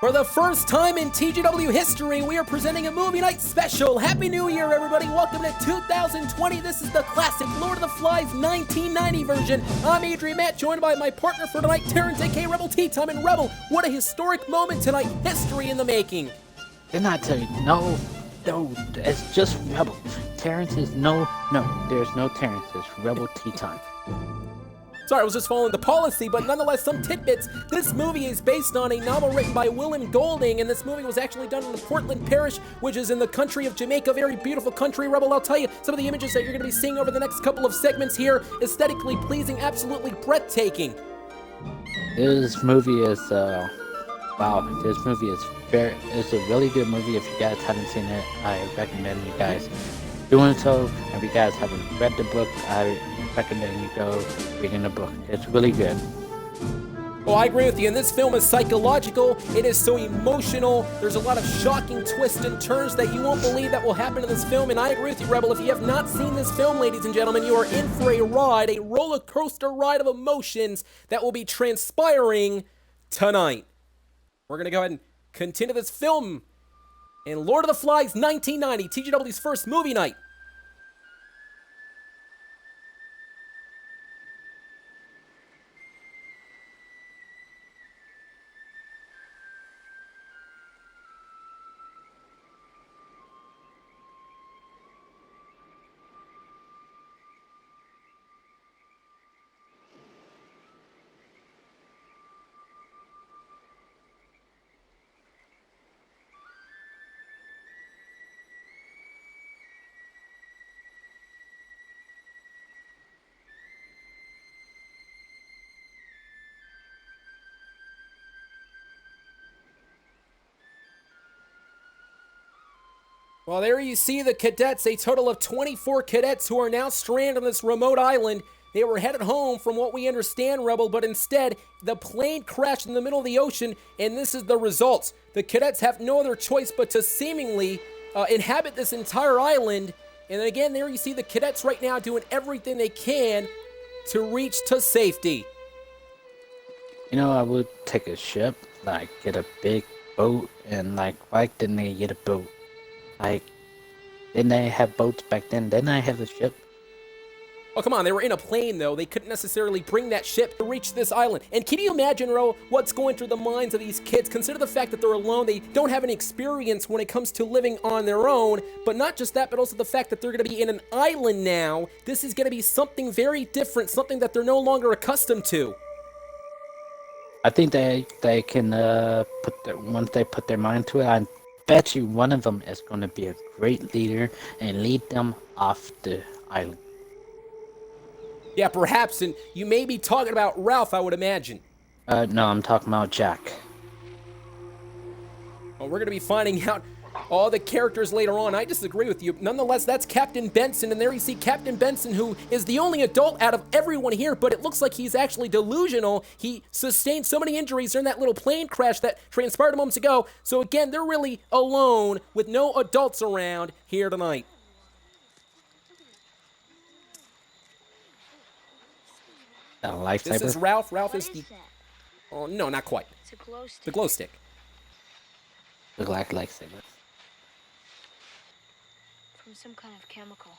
For the first time in TGW history, we are presenting a movie night special. Happy New Year, everybody. Welcome to 2020. This is the classic Lord of the Flies 1990 version. I'm Adrian Matt, joined by my partner for tonight, Terrence, aka Rebel Ttyme. And Rebel, what a historic moment tonight. History in the making. Didn't I tell you? No, it's just Rebel. Terrence is there's no Terrence. It's Rebel Ttyme. Sorry, I was just following the policy, but nonetheless, some tidbits. This movie is based on a novel written by William Golding, and this movie was actually done in the Portland Parish, which is in the country of Jamaica. Very beautiful country, Rebel. I'll tell you, some of the images that you're going to be seeing over the next couple of segments here, aesthetically pleasing, absolutely breathtaking. This movie is, wow, this movie is it's a really good movie. If you guys haven't seen it, I recommend you guys doing so. If you guys haven't read the book, I recommend you go reading the book. It's really good. Well, I agree with you, and this film is psychological. It is so emotional. There's a lot of shocking twists and turns that you won't believe that will happen in this film, and I agree with you, Rebel. If you have not seen this film, ladies and gentlemen, you are in for a ride, a roller coaster ride of emotions that will be transpiring tonight. We're going to go ahead and continue this film in Lord of the Flies 1990, TGW's first movie night. Well, there you see the cadets, a total of 24 cadets who are now stranded on this remote island. They were headed home from what we understand, Rebel, but instead, the plane crashed in the middle of the ocean, and this is the results. The cadets have no other choice but to seemingly inhabit this entire island. And then again, there you see the cadets right now doing everything they can to reach to safety. You know, I would take a ship, like get a big boat, and like, why didn't they get a boat? Like, didn't they have boats back then? Didn't I have a ship? Oh, come on, they were in a plane, though. They couldn't necessarily bring that ship to reach this island. And can you imagine, Ro, what's going through the minds of these kids? Consider the fact that they're alone. They don't have any experience when it comes to living on their own. But not just that, but also the fact that they're going to be in an island now. This is going to be something very different, something that they're no longer accustomed to. I think they can, once they put their mind to it, I bet you one of them is going to be a great leader and lead them off the island. Yeah, perhaps, and you may be talking about Ralph, I would imagine. No, I'm talking about Jack. Well, we're going to be finding out all the characters later on. I disagree with you. Nonetheless, that's Captain Benson, and there you see Captain Benson, who is the only adult out of everyone here, but it looks like he's actually delusional. He sustained so many injuries during that little plane crash that transpired moments ago. So again, they're really alone with no adults around here tonight. A lifesaver? This is Ralph. Ralph is the... Oh, no, not quite. It's a glow stick. The glow stick. Look like lifesaver. From some kind of chemical.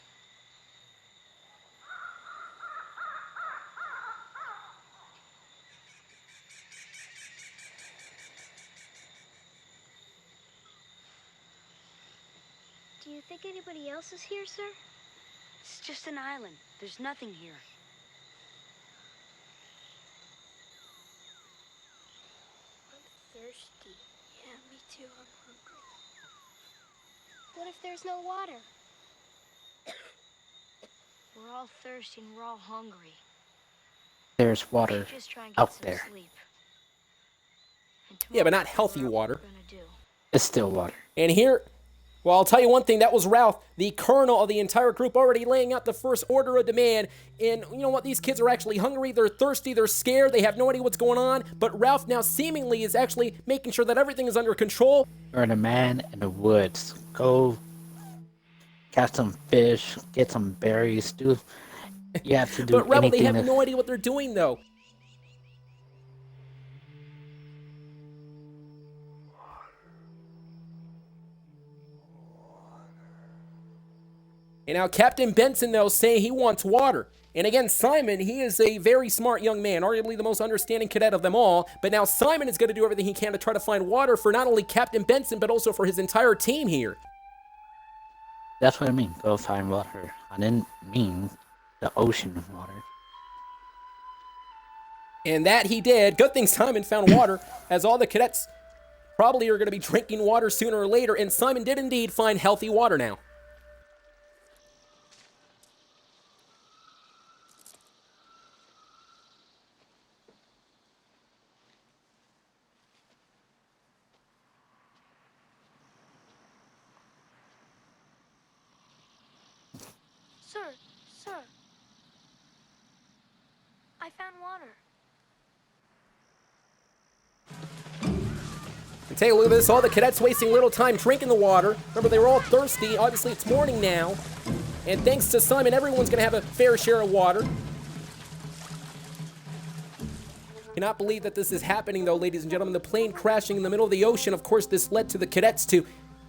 Do you think anybody else is here, sir? It's just an island. There's nothing here. I'm thirsty. Yeah, me too. I'm hungry. What if there's no water? We're all thirsty and we're all hungry. There's water Just try and get out some there. sleep. Yeah, but not healthy water. It's still water. And here, well, I'll tell you one thing, that was Ralph, the colonel of the entire group, already laying out the first order of demand. And you know what? These kids are actually hungry, they're thirsty, they're scared, they have no idea what's going on. But Ralph now seemingly is actually making sure that everything is under control. You're a man in the woods. Go catch some fish, get some berries, do. You have to do But Rebel, they anything have no idea what they're doing, though. And now Captain Benson, though, saying he wants water. And again, Simon, he is a very smart young man, arguably the most understanding cadet of them all. But now Simon is going to do everything he can to try to find water for not only Captain Benson, but also for his entire team here. That's what I mean. Go find water. I didn't mean the ocean water. And that he did. Good thing Simon found water, as all the cadets probably are going to be drinking water sooner or later. And Simon did indeed find healthy water now. Sir. I found water. And take a look at this. All the cadets wasting little time drinking the water. Remember, they were all thirsty. Obviously, it's morning now. And thanks to Simon, everyone's going to have a fair share of water. Cannot believe that this is happening, though, ladies and gentlemen. The plane crashing in the middle of the ocean. Of course, this led to the cadets to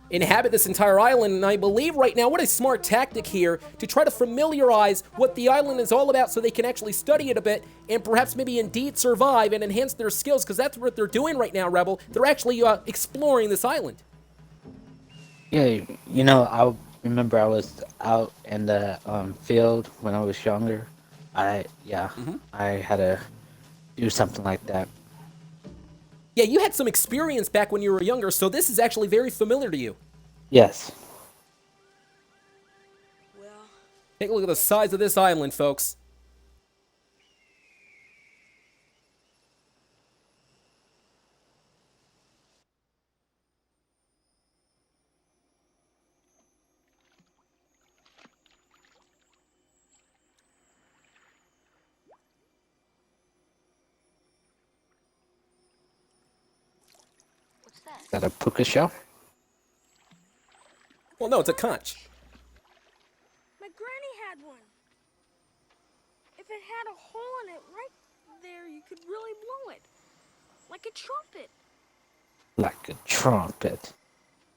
inhabit this entire island, and I believe right now, what a smart tactic here to try to familiarize what the island is all about so they can actually study it a bit and perhaps maybe indeed survive and enhance their skills, because that's what they're doing right now, Rebel. They're actually exploring this island. Yeah, you know, I remember I was out in the field when I was younger. I had to do something like that. Yeah, you had some experience back when you were younger, so this is actually very familiar to you. Yes. Well, Take a look at the size of this island, folks. Is that a puka shell? Well, no, it's a conch. My granny had one. If it had a hole in it right there, you could really blow it. Like a trumpet. Like a trumpet.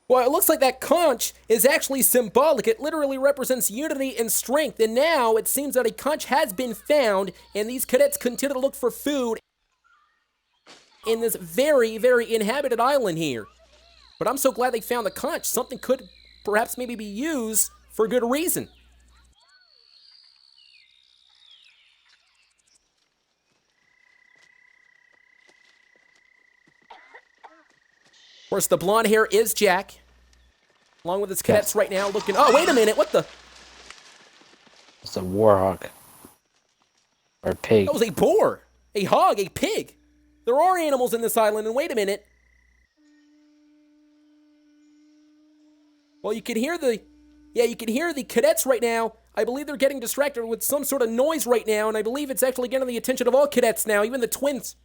Well, it looks like that conch is actually symbolic. It literally represents unity and strength. And now it seems that a conch has been found, and these cadets continue to look for food in this very, very inhabited island here. But I'm so glad they found the conch. Something could perhaps maybe be used for good reason. Of course, the blonde hair is Jack, along with his cadets right now looking... Oh, wait a minute, what the... It's a warhog. Or a pig. That was a boar, a hog, a pig. There are animals in this island, and wait a minute. Well, you can hear the... Yeah, you can hear the cadets right now. I believe they're getting distracted with some sort of noise right now, and I believe it's actually getting the attention of all cadets now, even the twins.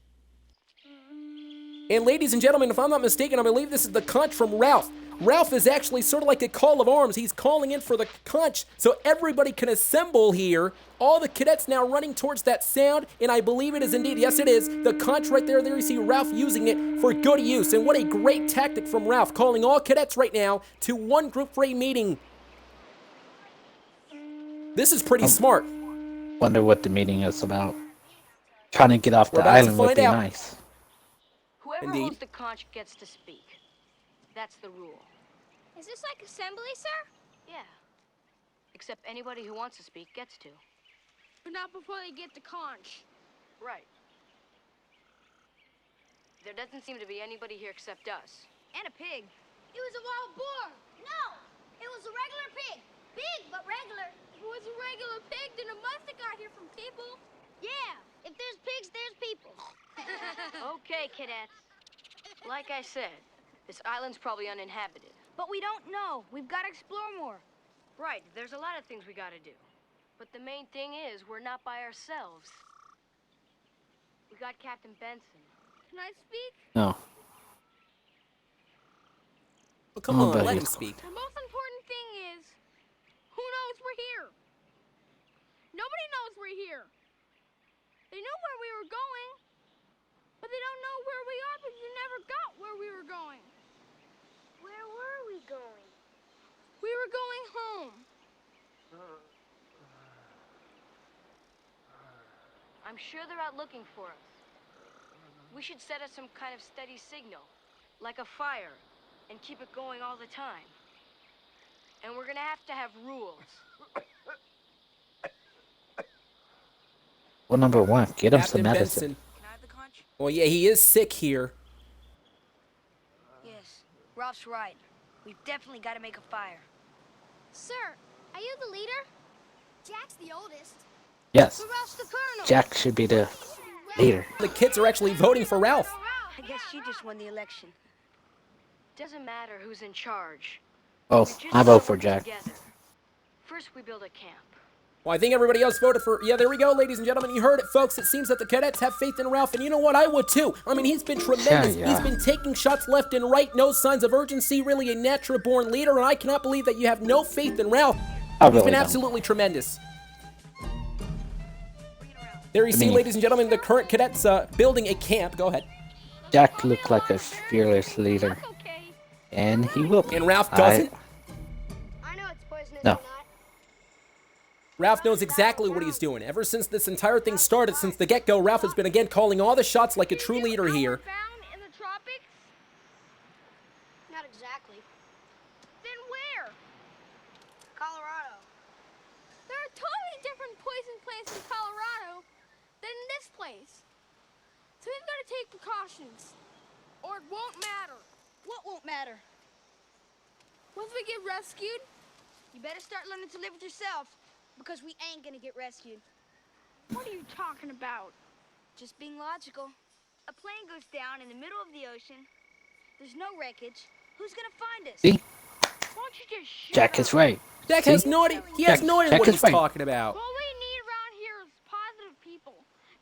And ladies and gentlemen, if I'm not mistaken, I believe this is the conch from Ralph. Ralph is actually sort of like a call of arms. He's calling in for the conch so everybody can assemble here. All the cadets now running towards that sound, and I believe it is indeed, yes it is, the conch right there. There you see Ralph using it for good use. And what a great tactic from Ralph, calling all cadets right now to one group for a meeting. This is pretty smart. Wonder what the meeting is about. Trying to get off We're the about to island would find be out. nice. whoever Indeed. holds the conch gets to speak. That's the rule. Is this like assembly, sir? Yeah. Except anybody who wants to speak gets to. But not before they get the conch. Right. There doesn't seem to be anybody here except us. And a pig. It was a wild boar. No, it was a regular pig. Big, but regular. If it was a regular pig, then it must have got here from people. Yeah, if there's pigs, there's people. Okay, cadets. Like I said, this island's probably uninhabited. But we don't know. We've got to explore more. Right, there's a lot of things we gotta do. But the main thing is, we're not by ourselves. We got Captain Benson. Can I speak? No. Well, come on, buddy. let him speak. The most important thing is, who knows we're here? Nobody knows we're here. They know where we were going, but they don't know where we are because we never got where we were going. Where were we going? We were going home. I'm sure they're out looking for us. We should set up some kind of steady signal, like a fire, and keep it going all the time. And we're gonna have to have rules. Well, number one, get him Captain some medicine. Benson. Can I have the conch? Well, yeah, he is sick here. Yes, Ralph's right. We've definitely got to make a fire. Sir, are you the leader? Jack's the oldest. Yes, But Ralph's the colonel. Jack should be the leader. The kids are actually voting for Ralph. I guess she just won the election. Doesn't matter who's in charge. Oh, We just I gotta vote for work Jack. together. First, we build a camp. Well, I think everybody else voted for... Yeah, there we go, ladies and gentlemen. You heard it, folks. It seems that the cadets have faith in Ralph, and you know what? I would, too. I mean, he's been tremendous. Yeah. He's been taking shots left and right. No signs of urgency. Really a natural-born leader, and I cannot believe that you have no faith in Ralph. I He's really been don't. absolutely tremendous. Bring it around. There you see, mean- ladies and gentlemen, the current cadets building a camp. Go ahead. Jack looked like a fearless leader, That's okay. and he will. And Ralph doesn't. I know it's poisonous No. or not. Ralph knows exactly what he's doing. Ever since this entire thing started, since the get-go, Ralph has been again calling all the shots like a true leader here. Found in the tropics? Not exactly. Then where? Colorado. There are totally different poison plants in Colorado than in this place. So we've got to take precautions, or it won't matter. What won't matter? Once we get rescued, You better start learning to live with yourself, because we ain't gonna get rescued. what are you talking about? Just being logical. A plane goes down in the middle of the ocean. There's no wreckage. Who's gonna find us? See, Why don't you just shut Jack up? is right. Jack See? has no idea. He has Jack- no idea Jack what is he's right. talking about. What we need around here is positive people,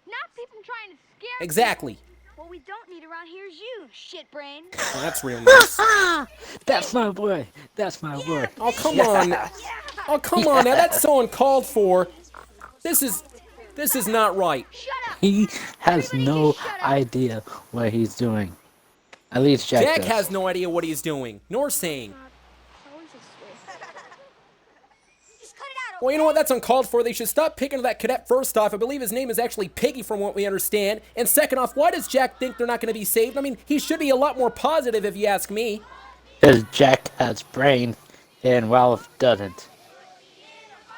not people trying to scare Exactly. What we don't need around here is you, shit brain. Well, that's real nice. That's my boy. That's my boy. Oh, come on. Oh, come on now. That's so uncalled for. This is not right. Shut up! He has no idea what he's doing. At least Jack, Jack does. has no idea what he's doing, nor saying. Always this way. Just cut it out, Well, you know what? That's uncalled for. They should stop picking that cadet first off. I believe his name is actually Piggy from what we understand. And second off, why does Jack think they're not going to be saved? I mean, he should be a lot more positive if you ask me. Because Jack has brain and Ralph doesn't.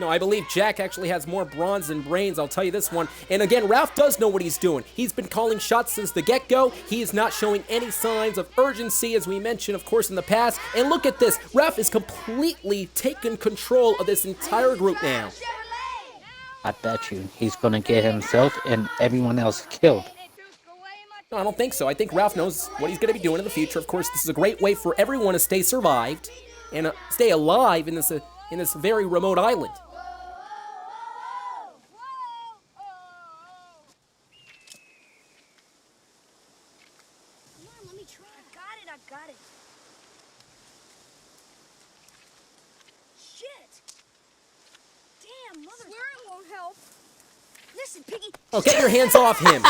No, I believe Jack actually has more bronze than brains, I'll tell you this one. And again, Ralph does know what he's doing. He's been calling shots since the get-go. He is not showing any signs of urgency, as we mentioned, of course, in the past. And look at this. Ralph is completely taken control of this entire group now. I bet you he's going to get himself and everyone else killed. No, I don't think so. I think Ralph knows what he's going to be doing in the future. Of course, this is a great way for everyone to stay survived and stay alive in this very remote island. Come on, let me try. I got it. Shit! Damn, mother. Swear it won't help. Listen, Piggy. Oh, get your hands off him.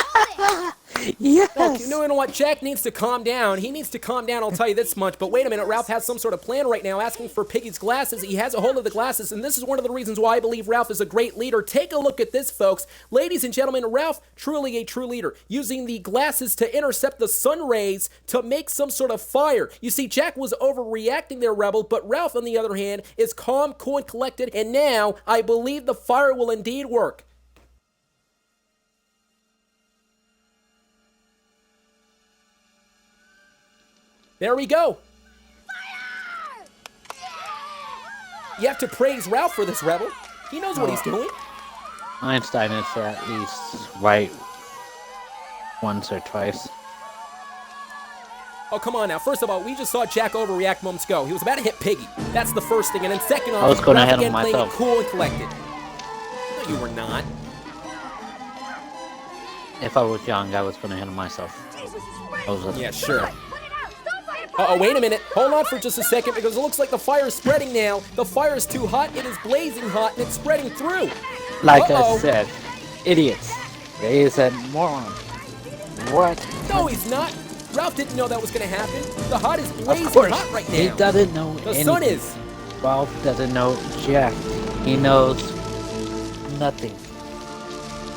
Yes! You know what? Jack needs to calm down. He needs to calm down, I'll tell you this much. But wait a minute, Ralph has some sort of plan right now asking for Piggy's glasses. He has a hold of the glasses, and this is one of the reasons why I believe Ralph is a great leader. Take a look at this, folks. Ladies and gentlemen, Ralph, truly a true leader, using the glasses to intercept the sun rays to make some sort of fire. You see, Jack was overreacting there, Rebel, but Ralph, on the other hand, is calm, cool, and collected, and now I believe the fire will indeed work. There we go. You have to praise Ralph for this, Rebel. He knows what he's doing. Einstein is at least right once or twice. Oh, come on now. First of all, we just saw Jack overreact moments ago. He was about to hit Piggy. That's the first thing. And then second off, I was gonna Ralph hit him again playing it myself. cool and collected. No, you were not. If I was young, I was going to hit him myself. I was Yeah, sure. Put it out. Stop it. Uh-oh, wait a minute. Hold on for just a second, because it looks like the fire is spreading now. The fire is too hot. It is blazing hot, and it's spreading through. Like Uh-oh. I said, idiots. They said moron. What? No, he's not. Ralph didn't know that was going to happen. The hot is blazing Of course, hot right now. he doesn't know The anything. sun is. Ralph doesn't know Jack. He knows nothing.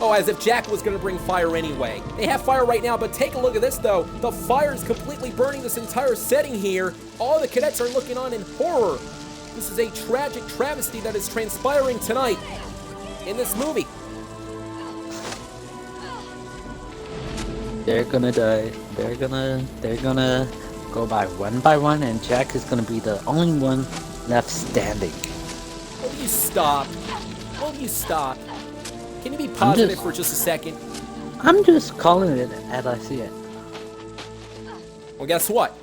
Oh, as if Jack was gonna bring fire anyway. They have fire right now, but take a look at this though. The fire is completely burning this entire setting here. All the cadets are looking on in horror. This is a tragic travesty that is transpiring tonight in this movie. They're gonna die. They're gonna go by one, and Jack is gonna be the only one left standing. Will you stop? Will you stop? Can you be positive for just a second? I'm just calling it as I see it. Well, guess what?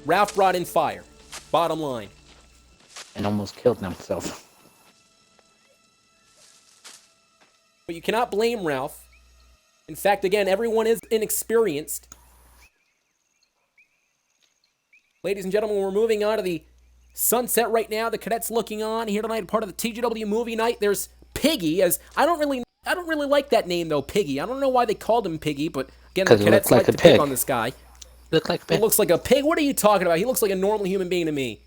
Ralph brought in fire. Bottom line. And almost killed himself. But you cannot blame Ralph. In fact, again, everyone is inexperienced. Ladies and gentlemen, we're moving on to the sunset right now. The cadets looking on here tonight, part of the TGW movie night. There's Piggy, as I don't really like that name though, Piggy. I don't know why they called him Piggy, but again, the cadets like to pick on this guy. Look like a pig. He looks like a pig. What are you talking about? He looks like a normal human being to me.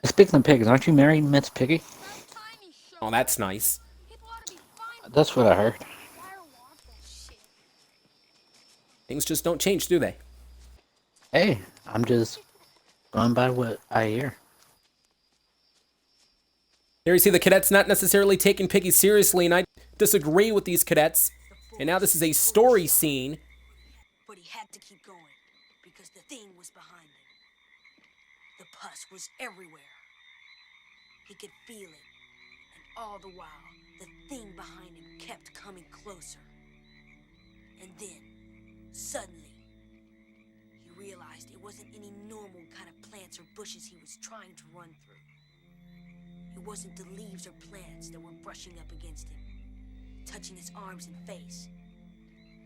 Speaking of pigs, aren't you married, Miss Piggy? Oh, that's nice. That's what I heard. Things just don't change, do they? Hey, I'm just going by what I hear. Here you see the cadets not necessarily taking Piggy seriously, and I disagree with these cadets. And now this is a story scene. But he had to keep going because the thing was behind him. The pus was everywhere. He could feel it, and all the while, the thing behind him kept coming closer. And then, suddenly, he realized it wasn't any normal kind of plants or bushes he was trying to run through. It wasn't the leaves or plants that were brushing up against him, touching his arms and face.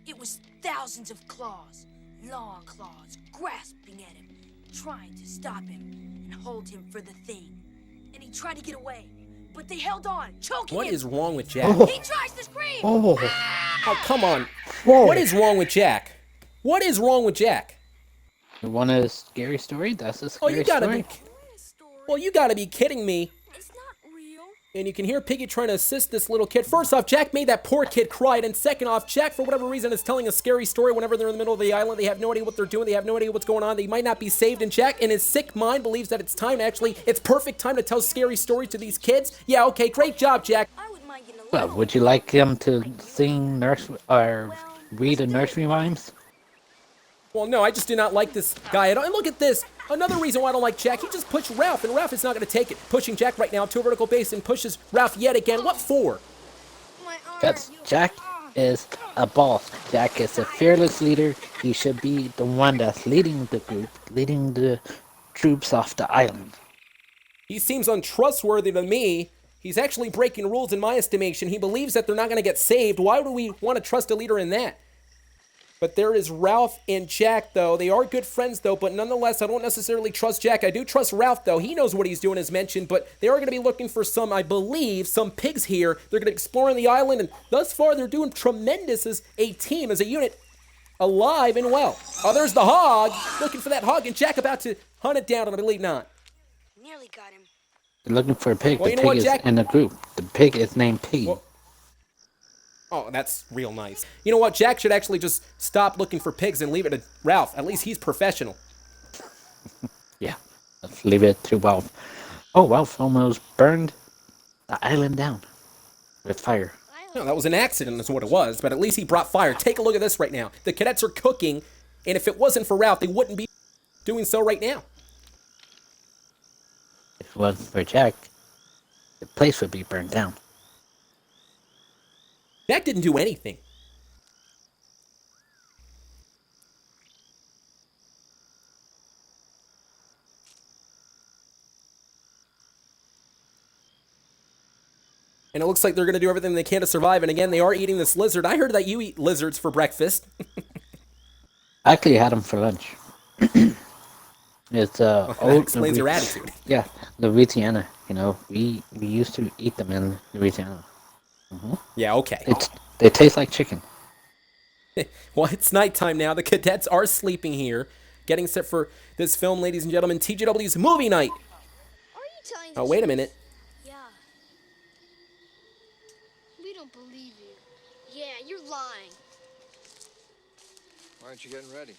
It was thousands of claws, long claws, grasping at him, trying to stop him and hold him for the thing. And he tried to get away, but they held on, choking him. What is wrong with Jack? Oh. He tries to scream! Oh, Oh, come on. whoa. What is wrong with Jack? What is wrong with Jack? You want a scary story? That's a Oh, scary you gotta story. be... Well, you gotta be kidding me. It's not real. And you can hear Piggy trying to assist this little kid. First off, Jack made that poor kid cry. And second off, Jack, for whatever reason, is telling a scary story whenever they're in the middle of the island. They have no idea what they're doing. They have no idea what's going on. They might not be saved. And Jack, in his sick mind, believes that it's time to actually... It's perfect time to tell scary stories to these kids. Yeah, okay, great job, Jack. I wouldn't mind getting a Well, would you like him to sing or read a nursery rhymes? Well, no, I just do not like this guy at all. And look at this. Another reason why I don't like Jack. He just pushed Ralph, and Ralph is not going to take it. Pushing Jack right now to a vertical base and pushes Ralph yet again. What for? Because Jack is a boss. Jack is a fearless leader. He should be the one that's leading the group, leading the troops off the island. He seems untrustworthy to me. He's actually breaking rules in my estimation. He believes that they're not going to get saved. Why do we want to trust a leader in that? But there is Ralph and Jack, though. They are good friends, though, but nonetheless, I don't necessarily trust Jack. I do trust Ralph, though. He knows what he's doing, as mentioned, but they are going to be looking for some, I believe, some pigs here. They're going to explore the island, and thus far, they're doing tremendous as a team, as a unit, alive and well. Oh, there's the hog, looking for that hog, and Jack about to hunt it down, and I believe not. Nearly got him. They're looking for a pig. Well, The you know pig what, is Jack? in the group. The pig is named Piggy. Well, oh, that's real nice. You know what? Jack should actually just stop looking for pigs and leave it to Ralph. At least he's professional. Yeah, let's leave it to Ralph. Oh, Ralph almost burned the island down with fire. No, that was an accident is what it was, but at least he brought fire. Take a look at this right now. The cadets are cooking, and if it wasn't for Ralph, they wouldn't be doing so right now. If it wasn't for Jack, the place would be burned down. Jack didn't do anything. And it looks like they're going to do everything they can to survive. And again, they are eating this lizard. I heard that you eat lizards for breakfast. I actually had them for lunch. It's That explains your attitude. Yeah, Louisiana. You know, we used to eat them in Louisiana. Yeah, okay. They taste like chicken. Well, it's nighttime now. The cadets are sleeping here, getting set for this film, ladies and gentlemen, TGW's movie night. Are you telling Oh, wait a minute. Yeah. We don't believe you. Yeah, you're lying. Why aren't you getting ready?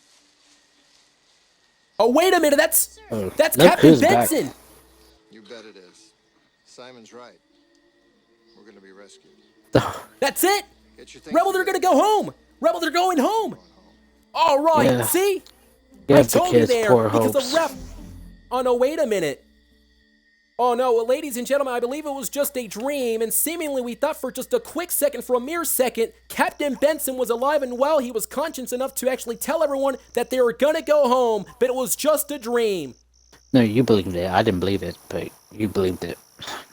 Oh, wait a minute, that's Look Captain who's back. Benson. You bet it is. Simon's right. We're gonna be rescued. That's it. Get your things Rebel, they're gonna go home. Rebel, they're going home. All right, Yeah. see? Give I the told you kids there poor because hopes. the ref. Oh no, wait a minute. Oh no, well, ladies and gentlemen, I believe it was just a dream, and seemingly we thought for just a quick second, for a mere second, Captain Benson was alive and well. He was conscious enough to actually tell everyone that they were gonna go home, but it was just a dream. No, you believed it. I didn't believe it, but you believed it.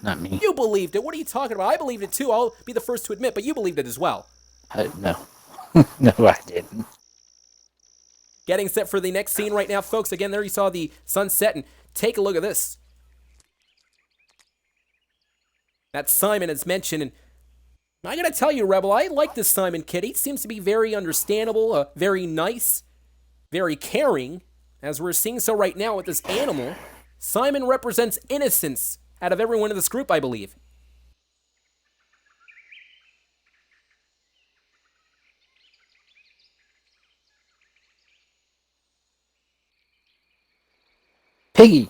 Not me. You believed it. What are you talking about? I believed it too. I'll be the first to admit, but you believed it as well. No. No, I didn't. Getting set for the next scene right now, folks. Again, there you saw the sunset, and take a look at this. That's Simon, as mentioned, and I gotta tell you, Rebel, I like this Simon kid. He seems to be very understandable, very nice, very caring, as we're seeing so right now with this animal. Simon represents innocence out of everyone in this group, I believe. Piggy!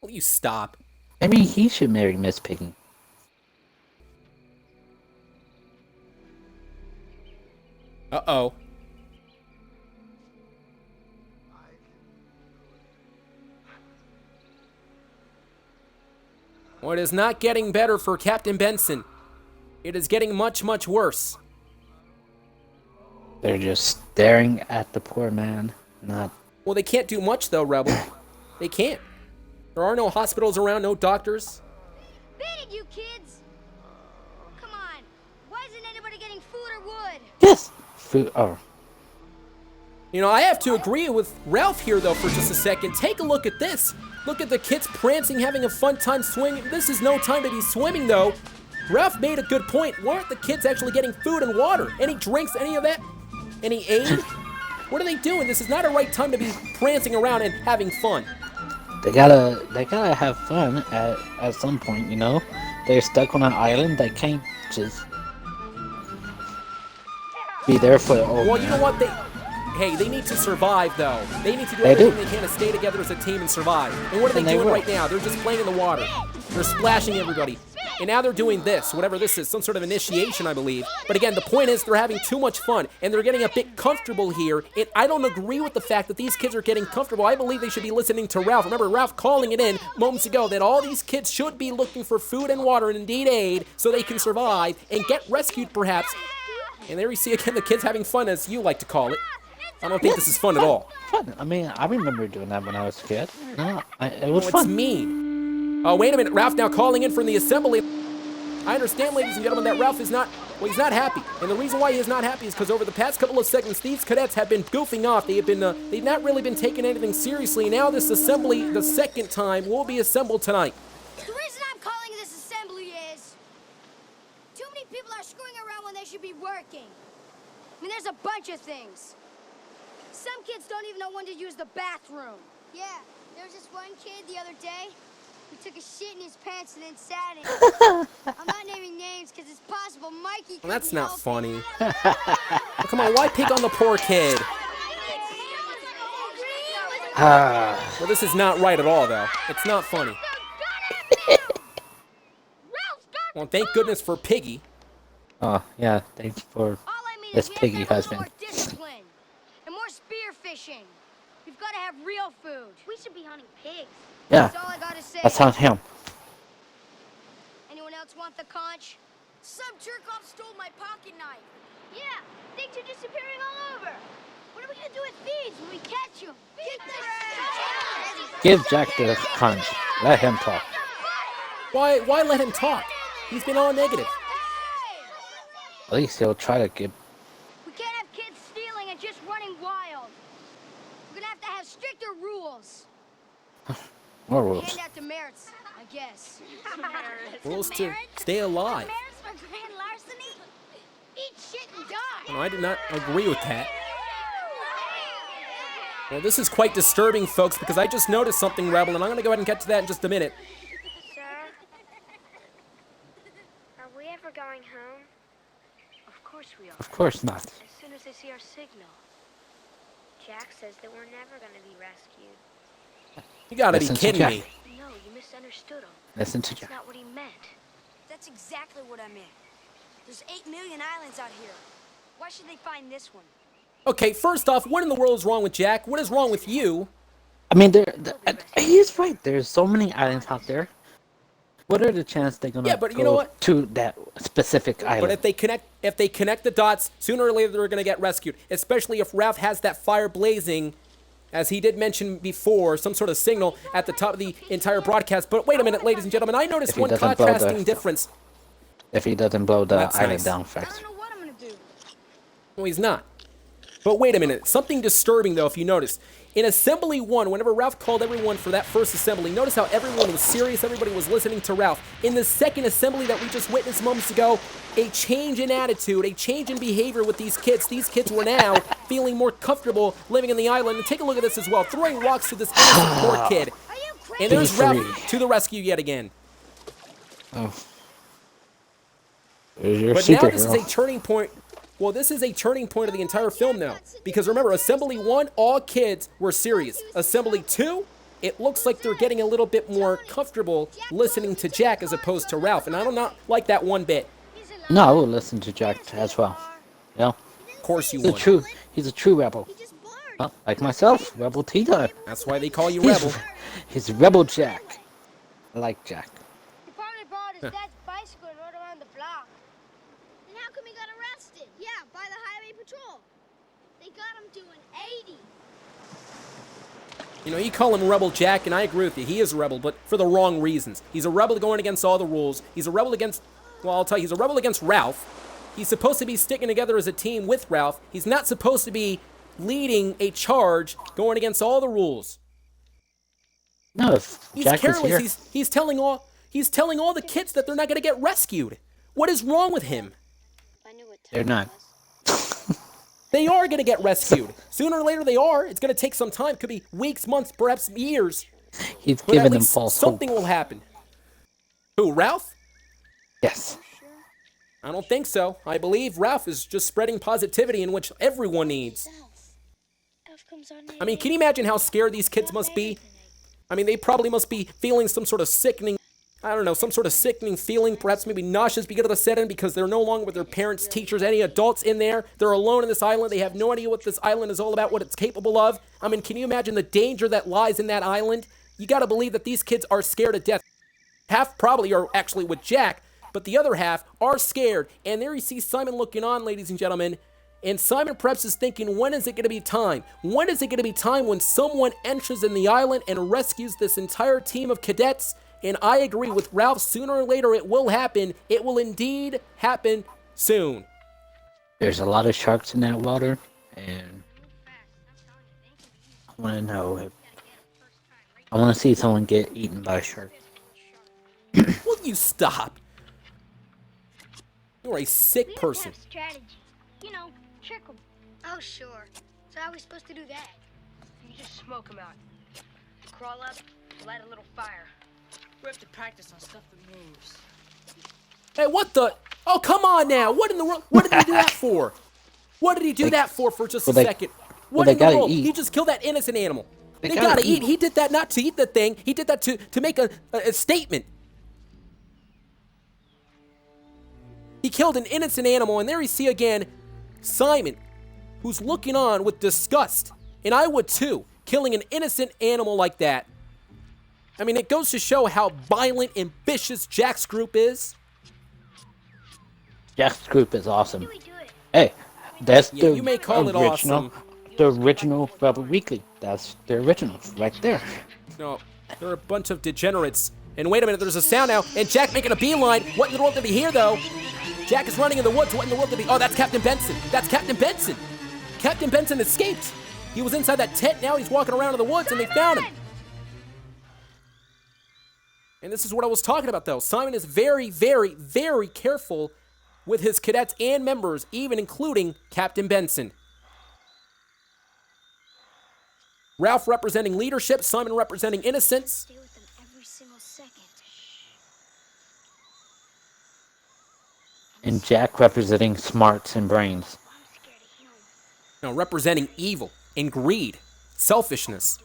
Will you stop? I mean, he should marry Miss Piggy. Uh-oh. Well, it is not getting better for Captain Benson. It is getting much, much worse. They're just staring at the poor man, not... Well, they can't do much, though, Rebel. They can't. There are no hospitals around, no doctors. Beat it, you kids! Come on. Why isn't anybody getting food or wood? Yes! Food, oh. You know, I have to agree with Ralph here, though, for just a second. Take a look at this. Look at the kids prancing, having a fun time swimming. This is no time to be swimming, though. Ralph made a good point. Why aren't the kids actually getting food and water? Any drinks, any of that? Any aid? What are they doing? This is not a right time to be prancing around and having fun. They gotta have fun at some point, you know? They're stuck on an island, they can't just be there for the old Well, man. you know what? They need to survive, though. They need to do They everything do. they can to stay together as a team and survive. And what are And they they doing will. right now? They're just playing in the water. They're splashing everybody. And now they're doing this, whatever this is, some sort of initiation, I believe. But again, the point is they're having too much fun, and they're getting a bit comfortable here. And I don't agree with the fact that these kids are getting comfortable. I believe they should be listening to Ralph. Remember, Ralph calling it in moments ago that all these kids should be looking for food and water and indeed aid so they can survive and get rescued, perhaps. And there you see again the kids having fun, as you like to call it. I don't think this is fun at all. Fun. I mean, I remember doing that when I was a kid. No, it was Well, it's fun. mean. Oh, wait a minute. Ralph now calling in from the assembly. I understand, ladies and gentlemen, that Ralph is not, well, he's not happy. And the reason why he is not happy is because over the past couple of seconds, these cadets have been goofing off. They have been, they've not really been taking anything seriously. Now this assembly, the second time, will be assembled tonight. The reason I'm calling this assembly is too many people are screwing around when they should be working. I mean, there's a bunch of things. Some kids don't even know when to use the bathroom. Yeah, there was this one kid the other day who took a shit in his pants and then sat in it. I'm not naming names because it's possible Mikey could Well, that's be not helping. funny. Oh, come on, why pick on the poor kid? Well, this is not right at all, though. It's not funny. Well, thank goodness for Piggy. Oh, yeah, thanks for All I mean this is we have piggy to have a little husband. more discipline and more spear fishing. We've got to have real food. We should be hunting pigs. Yeah, That's all I gotta say. that's on him. Anyone else want the conch? Some jerk-off stole my pocket knife. Yeah, things are disappearing all over. What are we gonna do with thieves when we catch them? Give Jack the conch. Let him talk. Why let him talk? He's been all negative. At least he'll try to give... We can't have kids stealing and just running wild. We're gonna have to have stricter rules. more rules. Hand out demerits, I guess. Rules to stay alive. Demerits for grand larceny? Eat shit and die. No, I do not agree with that. Well, this is quite disturbing, folks, because I just noticed something, Rebel, and I'm going to go ahead and get to that in just a minute. Sir, are we ever going home? Of course we are. Of course not. As soon as they see our signal. Jack says that we're never going to be rescued. You gotta Listen be to kidding Jack. me. No, you misunderstood him. Listen to That's Jack. not what he meant. That's exactly what I meant. There's 8 million islands out here. Why should they find this one? Okay, first off, what in the world is wrong with Jack? What is wrong with you? I mean, he's right. There's so many islands out there. What are the chances they're gonna Yeah, but go you know what? to that specific island? But if they connect the dots, sooner or later they're gonna get rescued. Especially if Ralph has that fire blazing, as he did mention before, some sort of signal at the top of the entire broadcast. But wait a minute, ladies and gentlemen, I noticed If he one doesn't blow the- contrasting difference. If he doesn't blow the That's island nice. down I first. don't know what I'm gonna do. No, he's not. But wait a minute, something disturbing though, if you notice. In Assembly 1, whenever Ralph called everyone for that first assembly, notice how everyone was serious, everybody was listening to Ralph. In the second assembly that we just witnessed moments ago, a change in attitude, a change in behavior with these kids. These kids were now feeling more comfortable living in the island. And take a look at this as well, throwing rocks to this innocent poor kid. And there's Ralph to the rescue yet again. Oh. There's your But now superhero. this is a turning point. Well, this is a turning point of the entire film now. Because remember, Assembly 1, all kids were serious. Assembly 2, it looks like they're getting a little bit more comfortable listening to Jack as opposed to Ralph. And I do not like that one bit. No, I will listen to Jack as well. Yeah. Of course you He's a would. he's a true rebel. Well, like myself, Rebel Ttyme. That's why they call you Rebel. He's Rebel Jack. I like Jack. He probably borrowed his dad's bicycle and rode around the block. Then how come he got arrested? Yeah, by the highway patrol. They got him doing 80. You know, you call him Rebel Jack, and I agree with you. He is a rebel, but for the wrong reasons. He's a rebel going against all the rules. He's a rebel against, well, I'll tell you, he's a rebel against Ralph. He's supposed to be sticking together as a team with Ralph. He's not supposed to be leading a charge going against all the rules. No, if He's Jack was careless. here, He's telling all the kids that they're not going to get rescued. What is wrong with him? I knew what they're not. They are going to get rescued. Sooner or later they are. It's going to take some time. Could be weeks, months, perhaps years. He's But at giving them least false something hope. will happen. Who, Ralph? Yes. I don't think so. I believe Ralph is just spreading positivity in which everyone needs. Elf comes on I mean, can you imagine how scared these kids must be? I mean, they probably must be feeling some sort of sickening, I don't know, some sort of sickening feeling, perhaps maybe nauseous because of the set-in because they're no longer with their parents, teachers, any adults in there. They're alone in this island. They have no idea what this island is all about, what it's capable of. I mean, can you imagine the danger that lies in that island? You gotta believe that these kids are scared to death. Half probably are actually with Jack, but the other half are scared. And there you see Simon looking on, ladies and gentlemen. And Simon perhaps is thinking, when is it going to be time? When is it going to be time when someone enters in the island and rescues this entire team of cadets? And I agree with Ralph, sooner or later it will happen. It will indeed happen soon. There's a lot of sharks in that water, and I want to know if I want to see someone get eaten by a shark. Will you stop? You're a sick person. Strategy. You know, trick him. Oh, sure. So how are we supposed to do that? You just smoke them out. Crawl up, light a little fire. We have to practice on stuff that moves. Hey, what the? Oh, come on now. What in the world? What did he do that for? What did he do that for just a second? What they in the gotta world? eat. He just killed that innocent animal. They They gotta gotta eat. eat. He did that not to eat the thing. He did that to make a statement. He killed an innocent animal, and there you see again Simon, who's looking on with disgust. And I would too, killing an innocent animal like that. I mean, it goes to show how violent and vicious Jack's group is. Jack's group is awesome. Hey, that's Yeah, the you may call it original, awesome. the original Rebel Weekly. That's the original, right there. No, they're a bunch of degenerates. And wait a minute, there's a sound now, and Jack making a beeline. What in the world did he hear, though? Jack is running in the woods. What in the world did he... Oh, that's Captain Benson. That's Captain Benson. Captain Benson escaped. He was inside that tent. Now he's walking around in the woods, and they found him. And this is what I was talking about, though. Simon is very, very, very careful with his cadets and members, even including Captain Benson. Ralph representing leadership, Simon representing innocence. Stay with them every single second. And Jack representing smarts and brains. No, representing evil and greed, selfishness.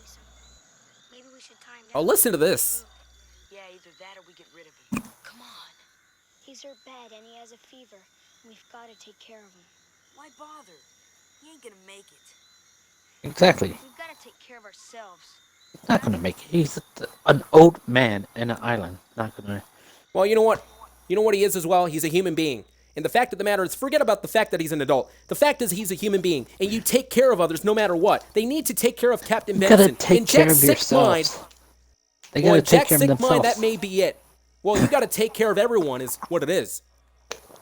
Maybe we should tie him Oh, down. listen to this. Yeah, either that or we get rid of him. Come on. He's hurt bad and he has a fever. We've got to take care of him. Why bother? He ain't gonna make it. Exactly. We've got to take care of ourselves. He's not gonna make it. He's an old man in an island. Not gonna. Well, you know what? You know what he is as well? He's a human being. And the fact of the matter is, forget about the fact that he's an adult. The fact is he's a human being. And you take care of others no matter what. They need to take care of Captain You gotta Benson. take In care Jack's of sick mind, yourselves. They well, gotta in take Jack's care of sick themselves. mind, that may be it. Well, you got to take care of everyone is what it is.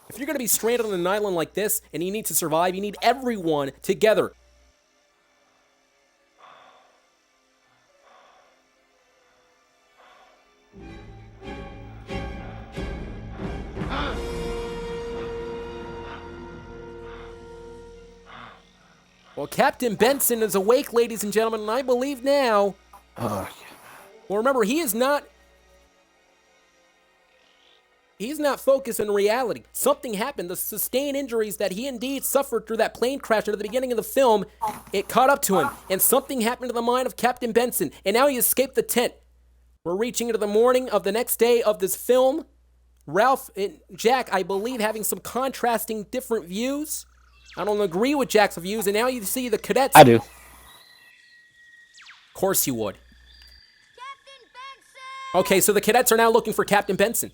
If you're going to be stranded on an island like this and you need to survive, you need everyone together. Well, Captain Benson is awake, ladies and gentlemen, and I believe now. Oh, Well, remember, he's not focused in reality. Something happened. The sustained injuries that he indeed suffered through that plane crash at the beginning of the film, it caught up to him. And something happened to the mind of Captain Benson. And now he escaped the tent. We're reaching into the morning of the next day of this film. Ralph and Jack, I believe, having some contrasting different views. I don't agree with Jack's views. And now you see the cadets. I do. Of course you would. Captain Benson! Okay, so the cadets are now looking for Captain Benson.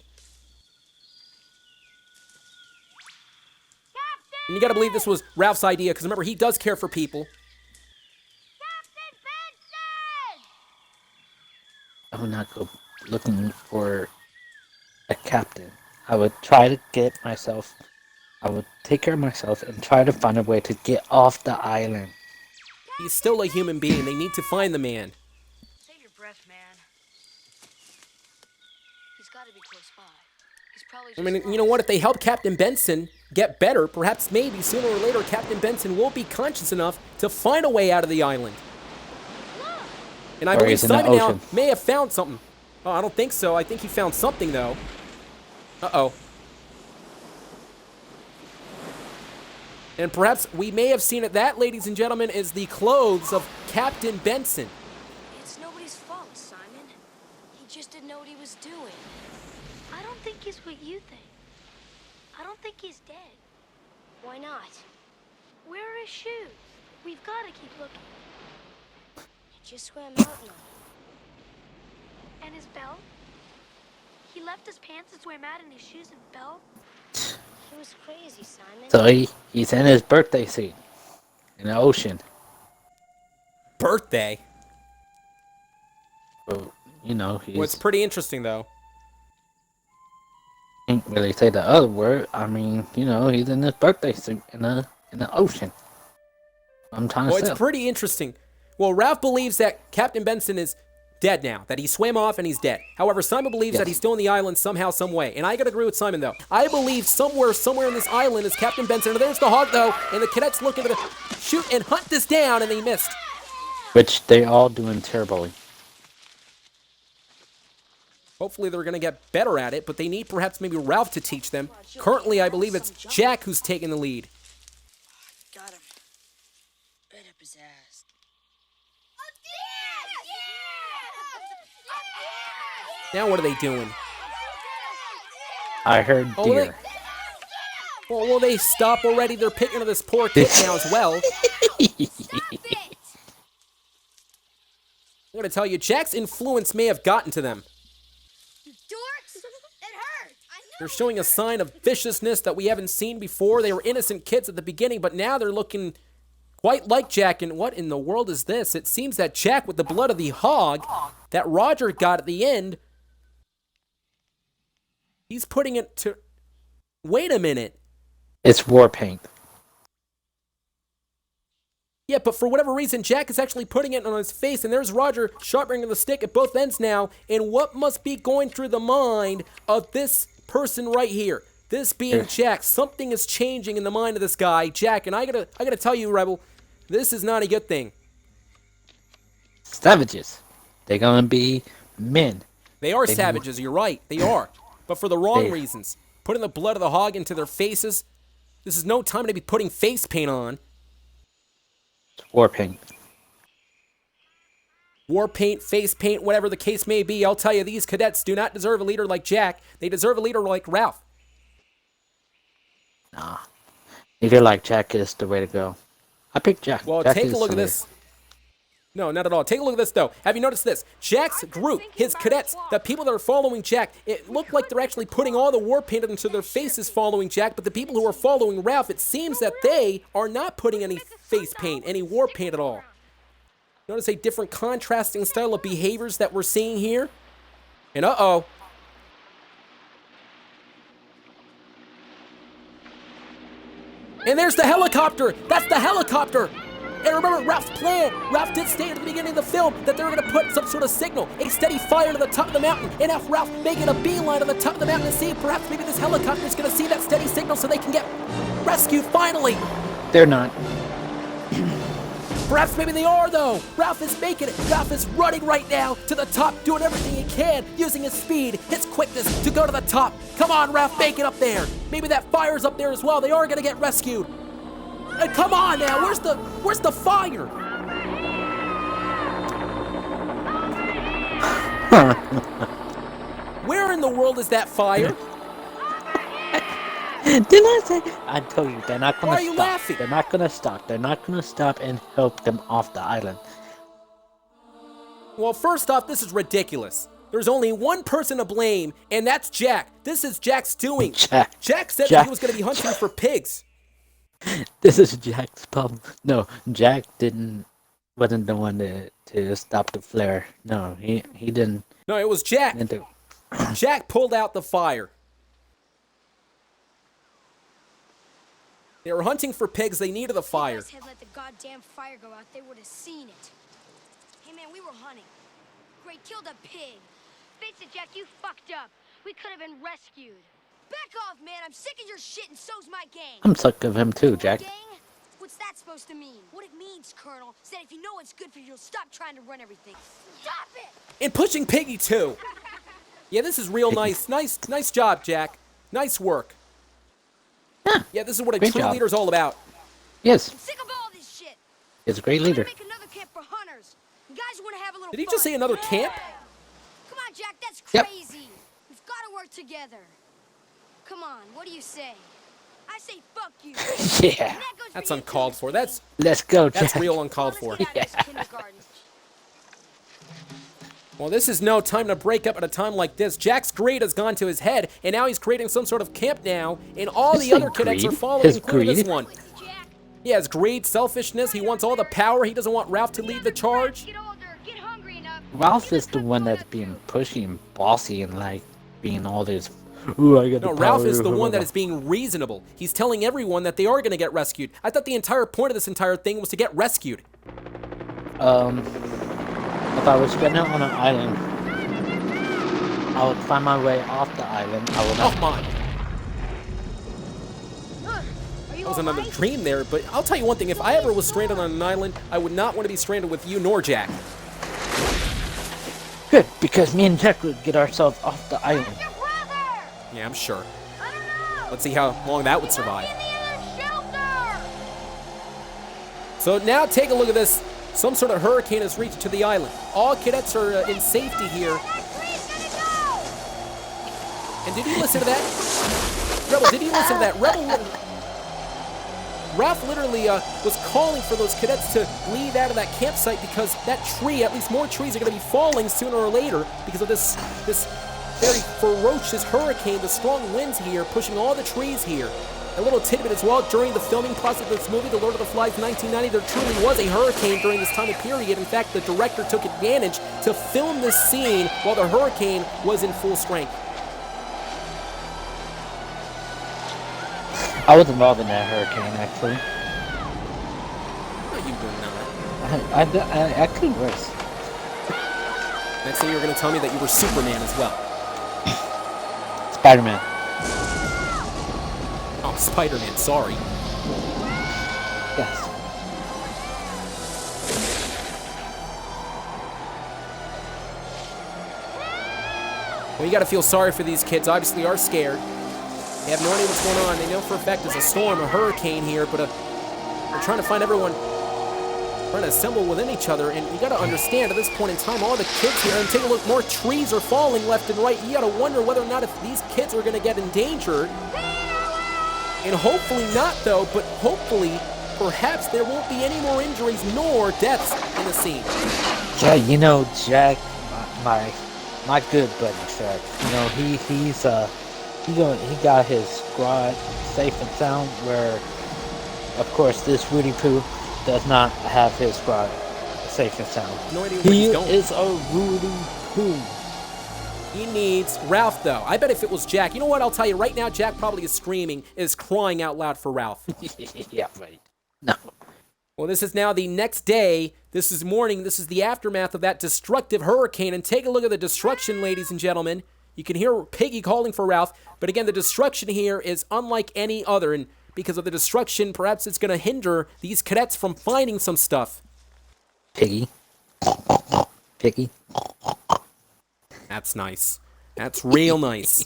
And you gotta believe this was Ralph's idea, because remember, he does care for people. Captain Benson! I would not go looking for a captain. I would try to get myself. I would take care of myself and try to find a way to get off the island. He's still a human being. They need to find the man. Save your breath, man. He's got to be close by. He's probably I mean, you know what? If they help Captain Benson get better, perhaps maybe sooner or later Captain Benson will be conscious enough to find a way out of the island. And I Or believe he's in the Simon now ocean. may have found something. Oh, I don't think so. I think he found something, though. Uh-oh. And perhaps we may have seen it. That, ladies and gentlemen, is the clothes of Captain Benson. It's nobody's fault, Simon. He just didn't know what he was doing. I don't think he's what you think. I don't think he's dead. Why not? Where are his shoes? We've got to keep looking. He just swam out now. And his belt? He left his pants and swam out in his shoes and belt? He was crazy, Simon. So he's in his birthday suit in the ocean. Birthday? So, you know, he's Well, it's pretty interesting, though. can't really say the other word. I mean, you know, he's in his birthday suit in the ocean. I'm trying to Well, say. it's pretty interesting. Well, Ralph believes that Captain Benson is dead now, that he swam off and he's dead. However, Simon believes that he's still on the island somehow, some way. And I gotta agree with Simon, though. I believe somewhere in this island is Captain Benson. And there's the hog, though, and the cadets looking to shoot and hunt this down, and they missed. Which they all doing terribly. Hopefully they're gonna get better at it, but they need perhaps maybe Ralph to teach them. Currently, I believe it's Jack who's taking the lead. Got him. Right up his ass. Now what are they doing? I heard Oh, deer. Well, will they stop already? They're picking on this poor kid now as well. I'm gonna tell you, Jack's influence may have gotten to them. Dorks! It hurt! They're showing a sign of viciousness that we haven't seen before. They were innocent kids at the beginning, but now they're looking quite like Jack. And what in the world is this? It seems that Jack, with the blood of the hog that Roger got at the end, he's putting it to... Wait a minute. It's war paint. Yeah, but for whatever reason, Jack is actually putting it on his face, and there's Roger sharpening the stick at both ends now. And what must be going through the mind of this person right here? This being Jack. Something is changing in the mind of this guy, Jack. And I gotta tell you, Rebel, this is not a good thing. Savages. They're gonna be men. They are They savages. You're right. They are, but for the wrong reasons. putting the blood of the hog into their faces. This is no time to be putting face paint on. War paint. War paint, face paint, whatever the case may be, I'll tell you, these cadets do not deserve a leader like Jack. They deserve a leader like Ralph. Nah. Leader like Jack is the way to go. I picked Jack. Well, Jack take is a look the at leader. this. No, not at all. Take a look at this, though. Have you noticed this? Jack's group, his cadets, the people that are following Jack, it looked like they're actually putting all the war paint into their faces following Jack, but the people who are following Ralph, it seems that they are not putting any face paint, any war paint at all. Notice a different contrasting style of behaviors that we're seeing here? And uh-oh. And there's the helicopter! That's the helicopter! And remember Ralph's plan! Ralph did state at the beginning of the film that they were going to put some sort of signal, a steady fire to the top of the mountain, and have Ralph making a beeline to the top of the mountain and see if perhaps maybe this helicopter is going to see that steady signal so they can get rescued finally! They're not. Perhaps maybe they are, though. Ralph is making it. Ralph is running right now to the top, doing everything he can, using his speed, his quickness to go to the top. Come on, Ralph, make it up there. Maybe that fire's up there as well. They are going to get rescued. And come on now, where's the fire? Where in the world is that fire? Didn't I say? I told you, they're not gonna Why are you stop. laughing? They're not gonna stop. They're not gonna stop and help them off the island. Well, first off, this is ridiculous. There's only one person to blame, and that's Jack. This is Jack's doing. Jack said that he was going to be hunting for pigs. This is Jack's problem. No, Jack wasn't the one to stop the flare. No, he didn't. No, it was Jack. Jack pulled out the fire. They were hunting for pigs. They needed a fire. If you guys had let the goddamn fire go out, they would have seen it. Hey, man, we were hunting. Great, killed a pig. Face it, Jack, you fucked up. We could have been rescued. Back off, man. I'm sick of your shit, and so's my gang. I'm sick of him too, Jack. Gang? What's that supposed to mean? What it means, Colonel, is that if you know what's good for you, you'll stop trying to run everything. Stop it! And pushing Piggy, too. Yeah, this is real nice. Nice job, Jack. Nice work. Yeah, this is what a Great true job. leader's all about. Yes, I'm sick of all this shit. he's a great leader. Make another camp for hunters. You guys want to have a little Did he fun? just say another camp? Come on, Jack, that's Yep. crazy. We've got to work together. Come on, what do you say? I say fuck you. Yeah. And that goes That's for you uncalled too, for. Piggy. Let's go, Jack. That's real uncalled for. Let's get out of this kindergarten. Well, this is no time to break up at a time like this. Jack's greed has gone to his head, and now he's creating some sort of camp now, and all His the other cadets are greed? following, His including this greed? one. Yeah, his greed, selfishness, he wants all the power, he doesn't want Ralph to lead the charge. Get older, get hungry enough. Ralph is the one that's being pushy and bossy and like being all this. Ooh, I got No, the Ralph power, is the blah, one blah, that is being reasonable. He's telling everyone that they are going to get rescued. I thought the entire point of this entire thing was to get rescued. blah. If I was stranded on an island, I would find my way off the island. I would Oh not. my. That was another dream there, but I'll tell you one thing. If I ever was stranded on an island, I would not want to be stranded with you nor Jack. Good, because me and Jack would get ourselves off the island. Your brother! Yeah, I'm sure. I don't know. Let's see how long that would survive. In the other shelter! So now take a look at this. Some sort of hurricane has reached to the island. All cadets are in safety here. That tree's gonna go! And did you listen to that? Rebel, did you listen to that? Ralph literally was calling for those cadets to leave out of that campsite because that tree, at least more trees, are going to be falling sooner or later because of this very ferocious hurricane, the strong winds here, pushing all the trees here. A little tidbit as well, during the filming process of this movie, The Lord of the Flies 1990, there truly was a hurricane during this time of period. In fact, the director took advantage to film this scene while the hurricane was in full strength. I was involved in that hurricane, actually. No, you were not. I could worse. Next thing you were going to tell me that you were Superman as well. Spider-Man. Oh, Spider-Man, sorry. Yes. Well, you got to feel sorry for these kids. Obviously, are scared. They have no idea what's going on. They know for a fact it's a storm, a hurricane here, but they're trying to find everyone, trying to assemble within each other. And you got to understand, at this point in time, all the kids here, and take a look, more trees are falling left and right. You got to wonder whether or not if these kids are going to get endangered. And hopefully not, though, but hopefully, perhaps there won't be any more injuries nor deaths in the scene. Yeah, you know, Jack, my good buddy Jack, you know, he got his squad safe and sound, where, of course, this Rudy Poo does not have his squad safe and sound. No idea where he's going. He is a Rudy Poo. He needs Ralph, though. I bet if it was Jack, you know what? I'll tell you right now, Jack probably is screaming, is crying out loud for Ralph. Yeah, right. No. Well, this is now the next day. This is morning. This is the aftermath of that destructive hurricane. And take a look at the destruction, ladies and gentlemen. You can hear Piggy calling for Ralph. But again, the destruction here is unlike any other. And because of the destruction, perhaps it's going to hinder these cadets from finding some stuff. Piggy. Piggy. That's nice. That's real nice.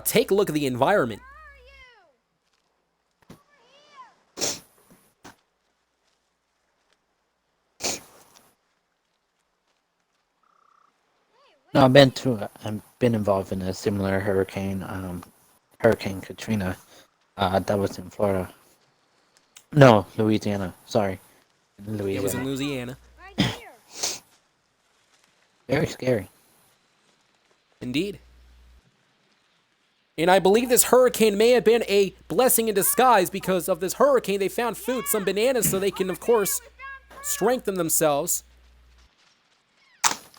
Take a look at the environment. No, I've been involved in a similar hurricane, Hurricane Katrina. That was in Florida. No, Louisiana. Sorry, Louisiana. It was in Louisiana. Very scary. Indeed. And I believe this hurricane may have been a blessing in disguise. Because of this hurricane, they found food, some bananas, so they can, of course, strengthen themselves.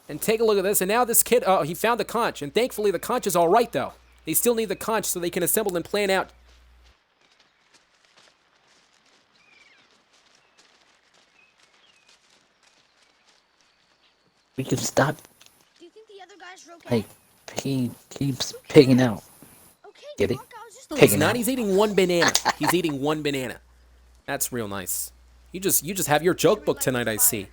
And take a look at this. And now this kid, he found the conch. And thankfully, the conch is all right, though. They still need the conch so they can assemble and plan out. We can stop. Do you think the other guys are okay? Like, he keeps pigging out. Okay, Get it? Doc, I was just No, he's not. He's eating one banana. He's eating one banana. That's real nice. You just have your joke book tonight, I see.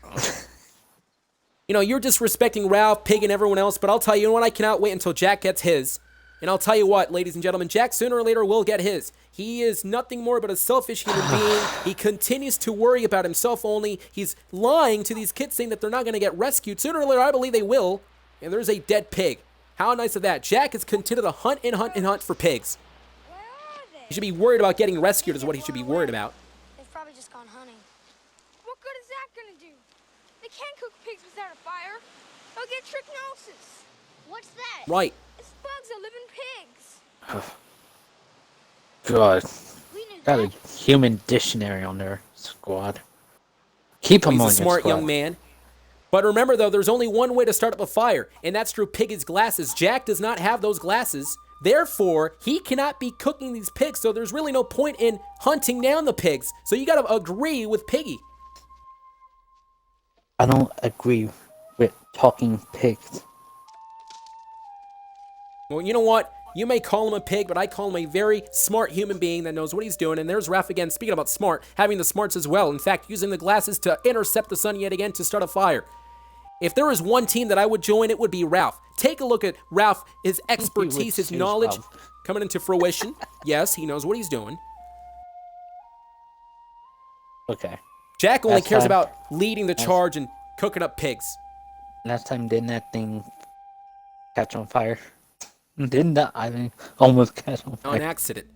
You know, you're disrespecting Ralph, Pig, and everyone else, but I'll tell you what, I cannot wait until Jack gets his. And I'll tell you what, ladies and gentlemen, Jack sooner or later will get his. He is nothing more but a selfish human being. He continues to worry about himself only. He's lying to these kids saying that they're not going to get rescued. Sooner or later, I believe they will. And there's a dead pig. How nice of that. Jack is continued to hunt and hunt and hunt for pigs. Where are they? He should be worried about getting rescued is what he should be worried about. They've probably just gone hunting. What good is that gonna do? They can't cook pigs without a fire. They'll get trichinosis. What's that? Right. It's bugs that live in pigs. God. We knew Got that. a human dictionary on their squad. Keep him He's on a your smart squad. young man. But remember, though, there's only one way to start up a fire, and that's through Piggy's glasses. Jack does not have those glasses. Therefore, he cannot be cooking these pigs, so there's really no point in hunting down the pigs. So you got to agree with Piggy. I don't agree with talking pigs. Well, you know what? You may call him a pig, but I call him a very smart human being that knows what he's doing. And there's Ralph again, speaking about smart, having the smarts as well. In fact, using the glasses to intercept the sun yet again to start a fire. If there is one team that I would join, it would be Ralph. Take a look at Ralph, his expertise, his knowledge coming into fruition. Yes, he knows what he's doing. Okay. Jack only Last cares time- about leading the charge and cooking up pigs. Last time, didn't that thing catch on fire? Didn't that island almost catch on fire? On accident.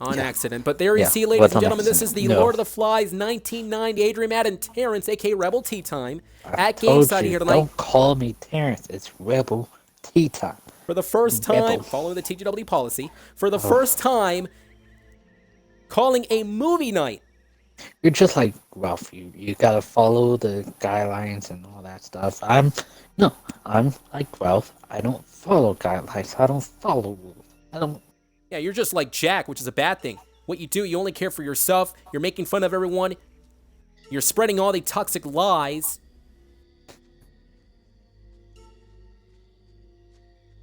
On accident. But there you Yeah, see, ladies was and on gentlemen, this is accident. the No. Lord of the Flies 1990 Adrian, Matt, and Terrence, a.k.a. Rebel Tea Time, at Told Gameside you, here tonight. Don't call me Terrence. It's Rebel Tea Time. For the first time, Rebel. following the TGW policy, for the first time, calling a movie night. You're just like Ralph. You gotta follow the guidelines and all that stuff. I'm like Ralph. I don't follow guidelines. I don't follow rules. I don't. Yeah, you're just like Jack, which is a bad thing. What you do, you only care for yourself. You're making fun of everyone. You're spreading all the toxic lies.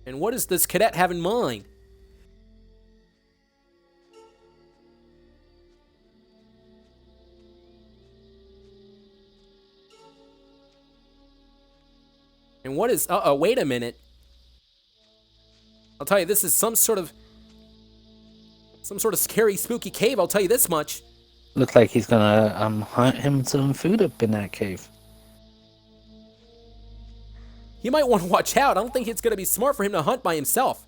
And what does this cadet have in mind? And what is... Uh-oh, wait a minute. I'll tell you, this is some sort of scary, spooky cave. I'll tell you this much. Looks like he's gonna hunt him some food up in that cave. He might want to watch out. I don't think it's gonna be smart for him to hunt by himself.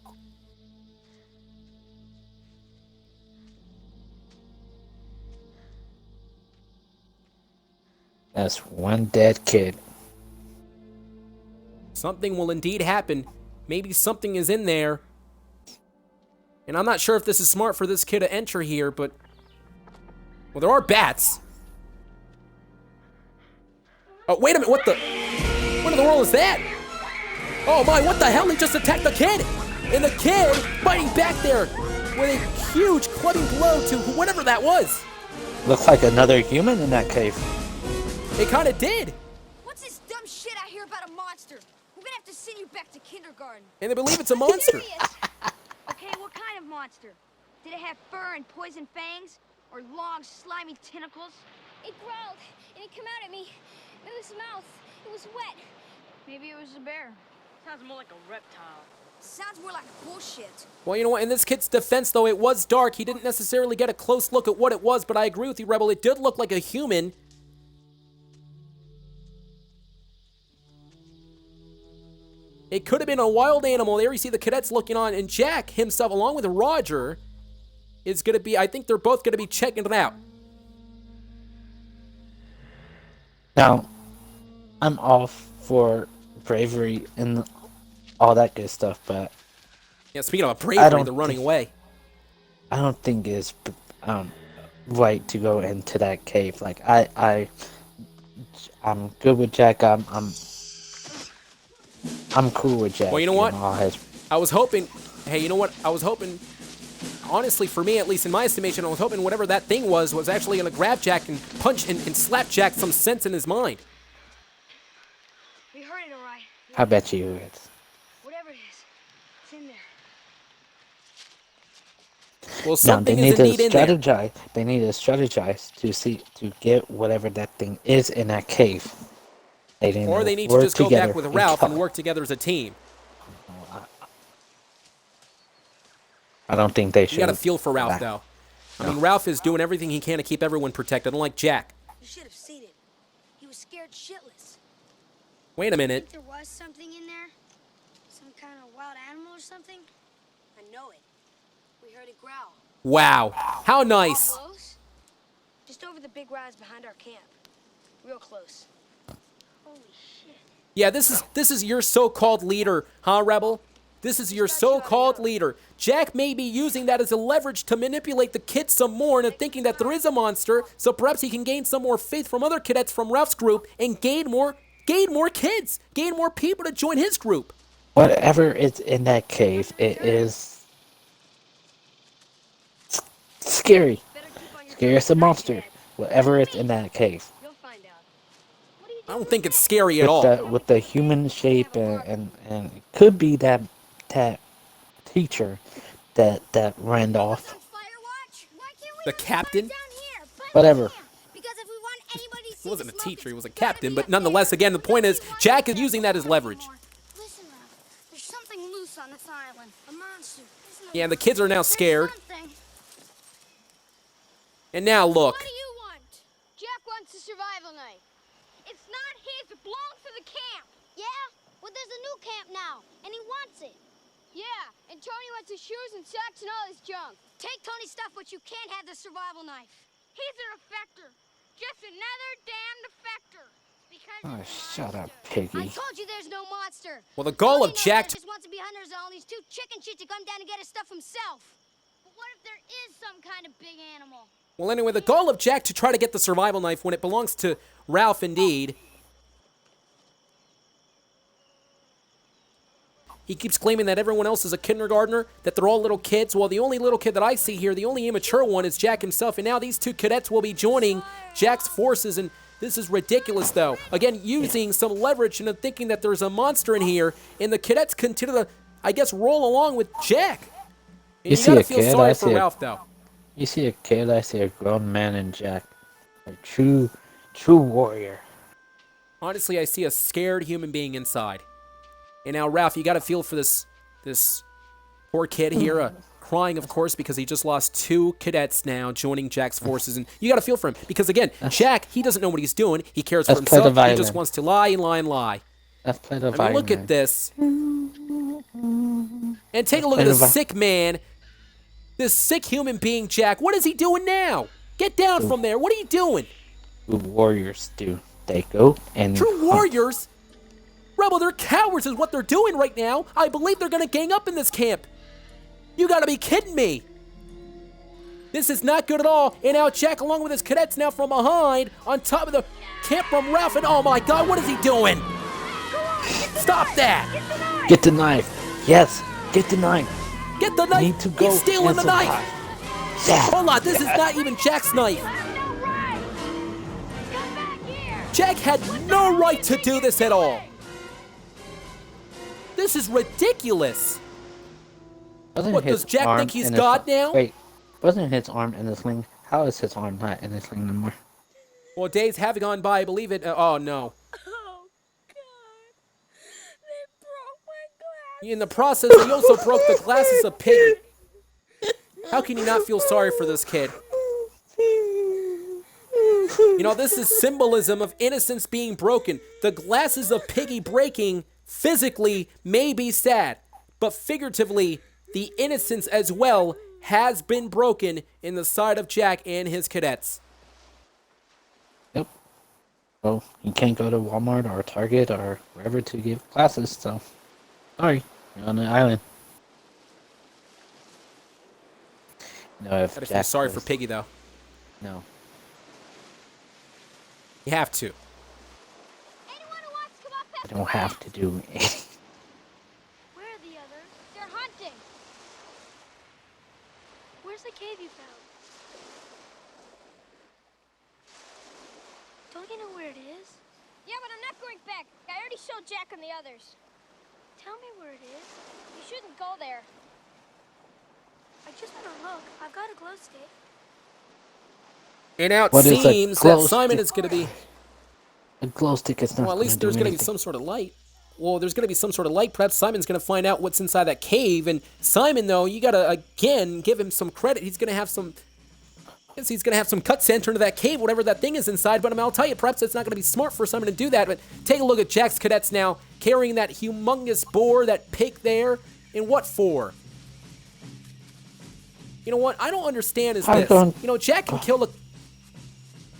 That's one dead kid. Something will indeed happen. Maybe something is in there. And I'm not sure if this is smart for this kid to enter here, but... Well, there are bats. Oh, wait a minute, what in the world is that? Oh my, what the hell? He just attacked the kid! And the kid fighting back there with a huge clubbing blow to whatever that was. Looks like another human in that cave. It kind of did. What's this dumb shit I hear about a monster? We're gonna have to send you back to kindergarten. And they believe it's a monster. Okay, what kind of monster? Did it have fur and poison fangs? Or long, slimy tentacles? It growled, and it came out at me. It was mouth. It was wet. Maybe it was a bear. Sounds more like a reptile. Sounds more like bullshit. Well, you know what? In this kid's defense, though, it was dark. He didn't necessarily get a close look at what it was, but I agree with you, Rebel. It did look like a human. It could have been a wild animal. There you see the cadets looking on, and Jack himself, along with Roger, is going to be, I think they're both going to be checking it out. Now, I'm all for bravery and all that good stuff, but... Yeah, speaking of bravery, they're running away. I don't think it's right to go into that cave. Like, I'm good with Jack. I'm cool with Jack. Well, you know what? His... I was hoping... Hey, you know what? I was hoping... Honestly, for me, at least in my estimation, I was hoping whatever that thing was actually going to grab Jack and punch and slap Jack some sense in his mind. We heard it all right. I bet you it's... Whatever it is, it's in there. Well, Now, something they need is to indeed in there. strategize. They need to strategize to get whatever that thing is in that cave. Or they need to just go back with Ralph and work together as a team. I don't think they should. You got to feel for Ralph, though. I mean, Ralph is doing everything he can to keep everyone protected, unlike Jack. You should have seen it. He was scared shitless. Wait a minute. There was something in there? Some kind of wild animal or something? I know it. We heard it growl. Wow. How nice. Close? Just over the big rise behind our camp. Real close. Holy shit. Yeah, this is your so-called leader, huh, Rebel? This is your so-called leader. Jack may be using that as a leverage to manipulate the kids some more into thinking that there is a monster, so perhaps he can gain some more faith from other cadets from Ralph's group and gain more kids, gain more people to join his group. Whatever is in that cave, it is scary. Scary as a monster. Whatever is in that cave. You'll find out. I don't think it's scary at all. With the human shape and it could be that teacher that ran off. The captain? Whatever. He wasn't a teacher, he was a captain, but nonetheless, again, the point is, Jack is using that as leverage. Listen, Ralph. There's something loose on this island. A monster. Yeah, and the kids are now scared. And now look. What do you want? Jack wants a survival knife. It's not his, it belongs to the camp. Yeah? Well, there's a new camp now, and he wants it. Yeah, and Tony wants his shoes and socks and all his junk. Take Tony's stuff, but you can't have the survival knife. He's a defector. Just another damn defector. Because Oh, shut up, I piggy. told you there's no monster. Well, the goal of Tony knows Jack... just wants to be hunters and all these two chicken shit to come down and get his stuff himself. But what if there is some kind of big animal? Well, anyway, the goal of Jack to try to get the survival knife when it belongs to Ralph, indeed. He keeps claiming that everyone else is a kindergartner, that they're all little kids. Well, the only little kid that I see here, the only immature one, is Jack himself. And now these two cadets will be joining Jack's forces, and this is ridiculous, though. Again, using some leverage into thinking that there's a monster in here, and the cadets continue to, I guess, roll along with Jack. And you gotta feel sorry for Ralph, though. You see a kid, I see a grown man in Jack. A true warrior. Honestly, I see a scared human being inside. And now, Ralph, you got to feel for this Poor kid here, crying, of course, because he just lost 2 cadets now joining Jack's forces. And you got to feel for him. Because, again, Jack, he doesn't know what he's doing. He cares for himself. He just wants to lie and lie and lie. Let's play the I mean, look at this. And take a look at this sick man. This sick human being, Jack. What is he doing now? Get down from there. What are you doing? Warriors do. They go and... True warriors? Rebel, they're cowards is what they're doing right now. I believe they're going to gang up in this camp. You got to be kidding me. This is not good at all. And now Jack, along with his cadets now from behind, on top of the camp from Ralph. And oh my God, what is he doing? Stop that. Get the knife. Yes, get the knife. Get the knife. Need to go. He's stealing the knife. Yeah. Hold on, this is not even Jack's knife. Jack had no right to do this at all. This is ridiculous. What, does Jack think he's God now? Wait, wasn't his arm in the sling? How is his arm not in the sling anymore? Well, days have gone by, I believe it. Oh, no. Oh, God. They broke my glass. In the process, he also broke the glasses of Piggy. How can you not feel sorry for this kid? You know, this is symbolism of innocence being broken. The glasses of Piggy breaking physically may be sad, but figuratively, the innocence as well has been broken in the side of Jack and his cadets. Yep. Well, you can't go to Walmart or Target or wherever to get glasses, so sorry, you're on the island. No, if Gotta Jack feel sorry was... for Piggy, though. No. You have to. I don't have to do anything. Where are the others? They're hunting. Where's the cave you found? Don't you know where it is? Yeah, but I'm not going back. I already showed Jack and the others. Tell me where it is. You shouldn't go there. I just want to look. I've got a glow stick. And now it What is a seems glow that Simon stick? is going to be... A glow stick is not. Well, at least there's going to be some sort of light. Well, there's going to be some sort of light. Perhaps Simon's going to find out what's inside that cave. And Simon, though, you got to, again, give him some credit. He's going to have some... I guess he's going to have some cuts to enter into that cave, whatever that thing is inside. But I'll tell you, perhaps it's not going to be smart for Simon to do that. But take a look at Jack's cadets now, carrying that humongous boar, that pig there. And what for? You know what? I don't understand is this. You know, Jack can kill the...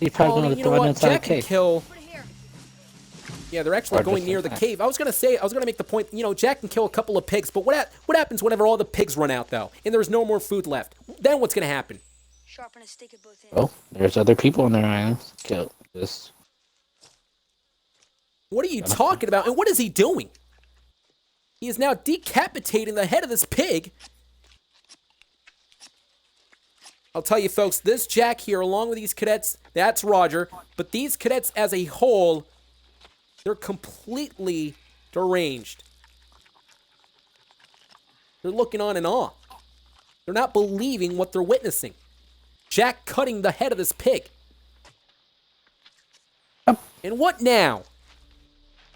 He's probably going to throw it inside the Jack can cave. kill... Yeah, they're actually going near the cave. I was going to make the point, you know, Jack can kill a couple of pigs, but what happens whenever all the pigs run out, though, and there's no more food left? Then what's going to happen? Sharpen a stick at both ends. Well, there's other people on their island. Kill this. What are you talking about? And what is he doing? He is now decapitating the head of this pig. I'll tell you, folks, this Jack here, along with these cadets, that's Roger, but these cadets as a whole... They're completely deranged. They're looking on in awe. They're not believing what they're witnessing. Jack cutting the head of this pig. And what now?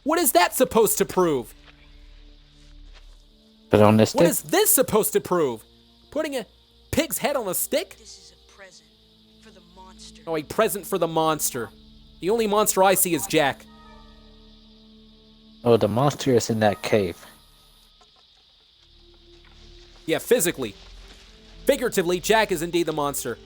What is that supposed to prove? Put on this stick. What is this supposed to prove? Putting a pig's head on a stick? This is a present for the monster. Oh, a present for the monster. The only monster I see is Jack. Oh, the monster is in that cave. Yeah, physically. Figuratively, Jack is indeed the monster.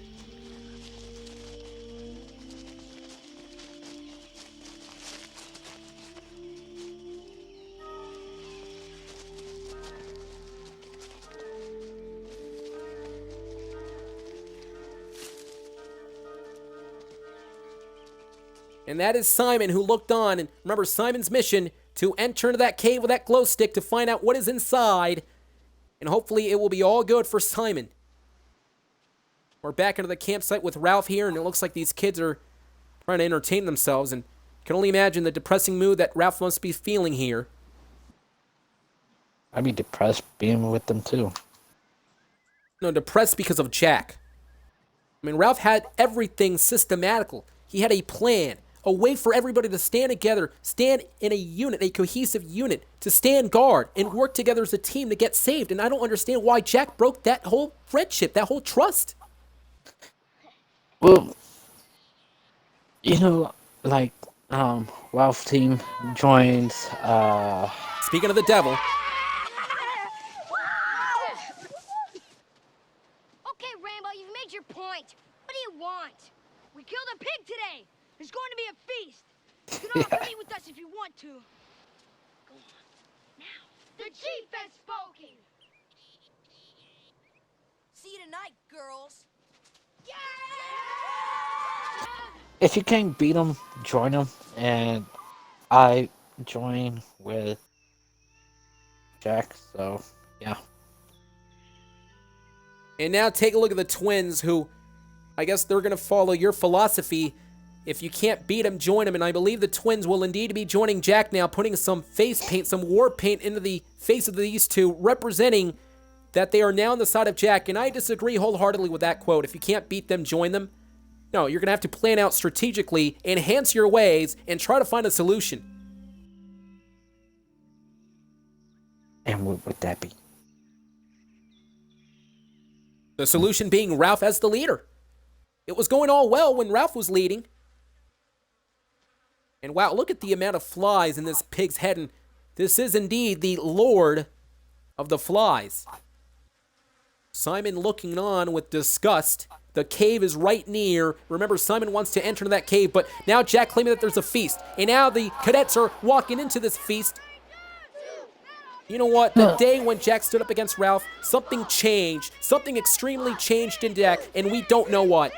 And that is Simon, who looked on. And remember, Simon's mission to enter into that cave with that glow stick to find out what is inside. And hopefully it will be all good for Simon. We're back into the campsite with Ralph here, and it looks like these kids are trying to entertain themselves. And can only imagine the depressing mood that Ralph must be feeling here. I'd be depressed being with them too. No, depressed because of Jack. I mean, Ralph had everything systematical. He had a plan, a way for everybody to stand together, stand in a unit, a cohesive unit, to stand guard and work together as a team to get saved. And I don't understand why Jack broke that whole friendship, that whole trust. Well, you know, like, Ralph team joins, Speaking of the devil. Okay, Rainbow, you've made your point. What do you want? We killed a pig today. There's going to be a feast. You can all come eat with us if you want to. Go on. Now. The chief has spoken. See you tonight, girls. Yeah! if you can't beat them, join them, and I join with Jack, so yeah. And now take a look at the twins, who I guess they're going to follow your philosophy. If you can't beat them, join them. And I believe the twins will indeed be joining Jack now, putting some face paint, some war paint into the face of these two, representing that they are now on the side of Jack. And I disagree wholeheartedly with that quote. If you can't beat them, join them. No, you're going to have to plan out strategically, enhance your ways, and try to find a solution. And what would that be? The solution being Ralph as the leader. It was going all well when Ralph was leading. And wow, look at the amount of flies in this pig's head. And this is indeed the Lord of the Flies. Simon looking on with disgust. The cave is right near. Remember, Simon wants to enter that cave, but now Jack claiming that there's a feast. And now the cadets are walking into this feast. You know what? The day when Jack stood up against Ralph, something changed. Something extremely changed in Jack, and we don't know what.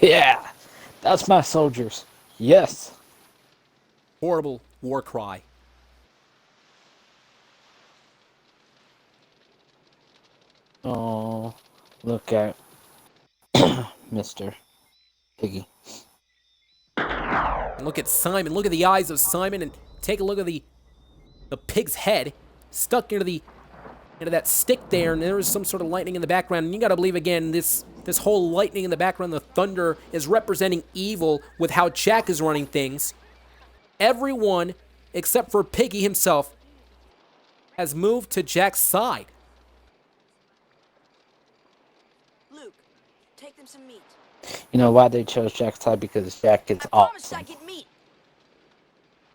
Yeah, that's my soldiers. Yes. Horrible war cry. Oh, look at Mr. Piggy. And look at Simon. Look at the eyes of Simon, and take a look at the pig's head stuck into that stick there, and there is some sort of lightning in the background. And you gotta believe again, this whole lightning in the background, the thunder, is representing evil with how Jack is running things. Everyone, except for Piggy himself, has moved to Jack's side. Luke, take them some meat. You know why they chose Jack's side? Because Jack is I promised awesome. I'd get meat.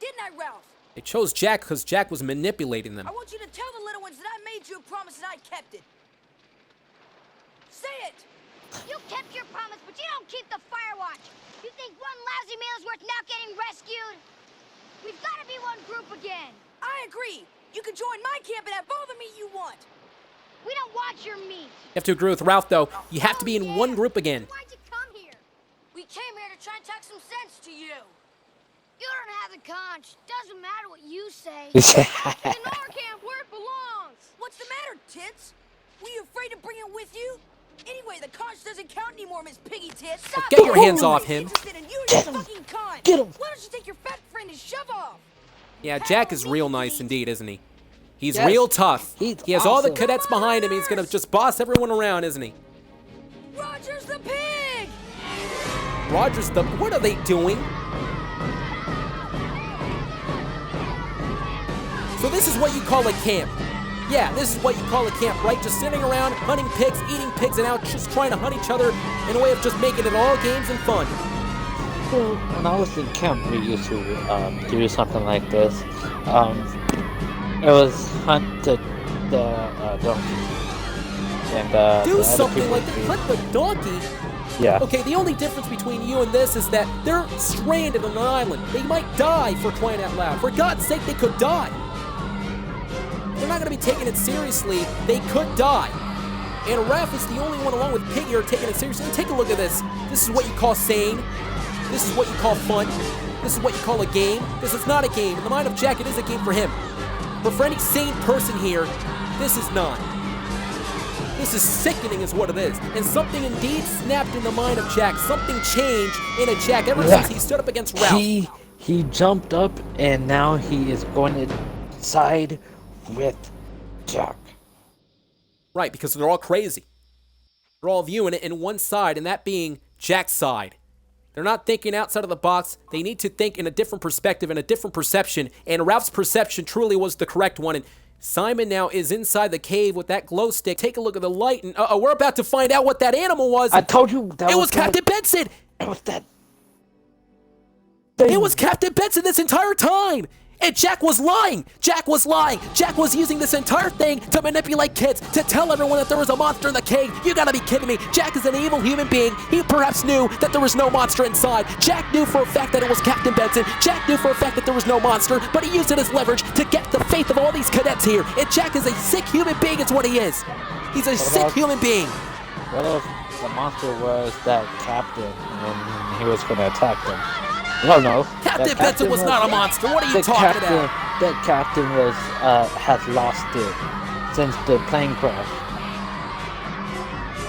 Didn't I, Ralph? They chose Jack because Jack was manipulating them. I want you to tell the little ones that I made you a promise and I kept it. Say it! You kept your promise, but you don't keep the fire watch. You think one lousy meal is worth not getting rescued? We've got to be one group again. I agree. You can join my camp and have all the meat you want. We don't want your meat. You have to agree with Ralph, though. You have to be in one group again. Why'd you come here? We came here to try and talk some sense to you. You don't have the conch. Doesn't matter what you say. In our camp where it belongs. What's the matter, Tits? Were you afraid to bring it with you? Anyway, the conch doesn't count anymore, Miss Piggy Tits. Stop. Get your hands off him. Get him. Get him. Why don't you take your fat friend and shove off? Yeah, Jack is real nice indeed, isn't he? He's Yes. real tough. He's He has all the awesome. cadets behind him. He's going to just boss everyone around, isn't he? Roger's the pig! Roger's the... What are they doing? So this is what you call a camp. Yeah, this is what you call a camp, right? Just sitting around, hunting pigs, eating pigs, and out just trying to hunt each other in a way of just making it all games and fun. Well, when I was in camp, we used to do something like this. It was hunt the donkey. And, Do the something other like people that. Hunt the donkey? Yeah. Okay, the only difference between you and this is that they're stranded on an island. They might die, for crying out loud. For God's sake, they could die. They're not going to be taking it seriously. They could die. And Raph is the only one along with Piggy who are taking it seriously. And take a look at this. This is what you call sane. This is what you call fun. This is what you call a game. This is not a game. In the mind of Jack, it is a game for him. But for any sane person here, this is not. This is sickening is what it is. And something indeed snapped in the mind of Jack. Something changed in a Jack ever since he stood up against Ralph. He jumped up, and now he is going to side with Jack. Right, because they're all crazy. They're all viewing it in one side, and that being Jack's side. They're not thinking outside of the box. They need to think in a different perspective and a different perception, and Ralph's perception truly was the correct one. And Simon now is inside the cave with that glow stick. Take a look at the light, and we're about to find out what that animal was. I told you that it was Captain Benson. It was that. It was Captain Benson this entire time. And Jack was lying! Jack was lying! Jack was using this entire thing to manipulate kids, to tell everyone that there was a monster in the cave! You gotta be kidding me! Jack is an evil human being! He perhaps knew that there was no monster inside! Jack knew for a fact that it was Captain Benson! Jack knew for a fact that there was no monster, but he used it as leverage to get the faith of all these cadets here! And Jack is a sick human being, is what he is! He's a sick human being! What if the monster was that captain and he was gonna attack them? No. Captain Benson was not a monster. What are you talking about? That captain was has lost it since the plane crash.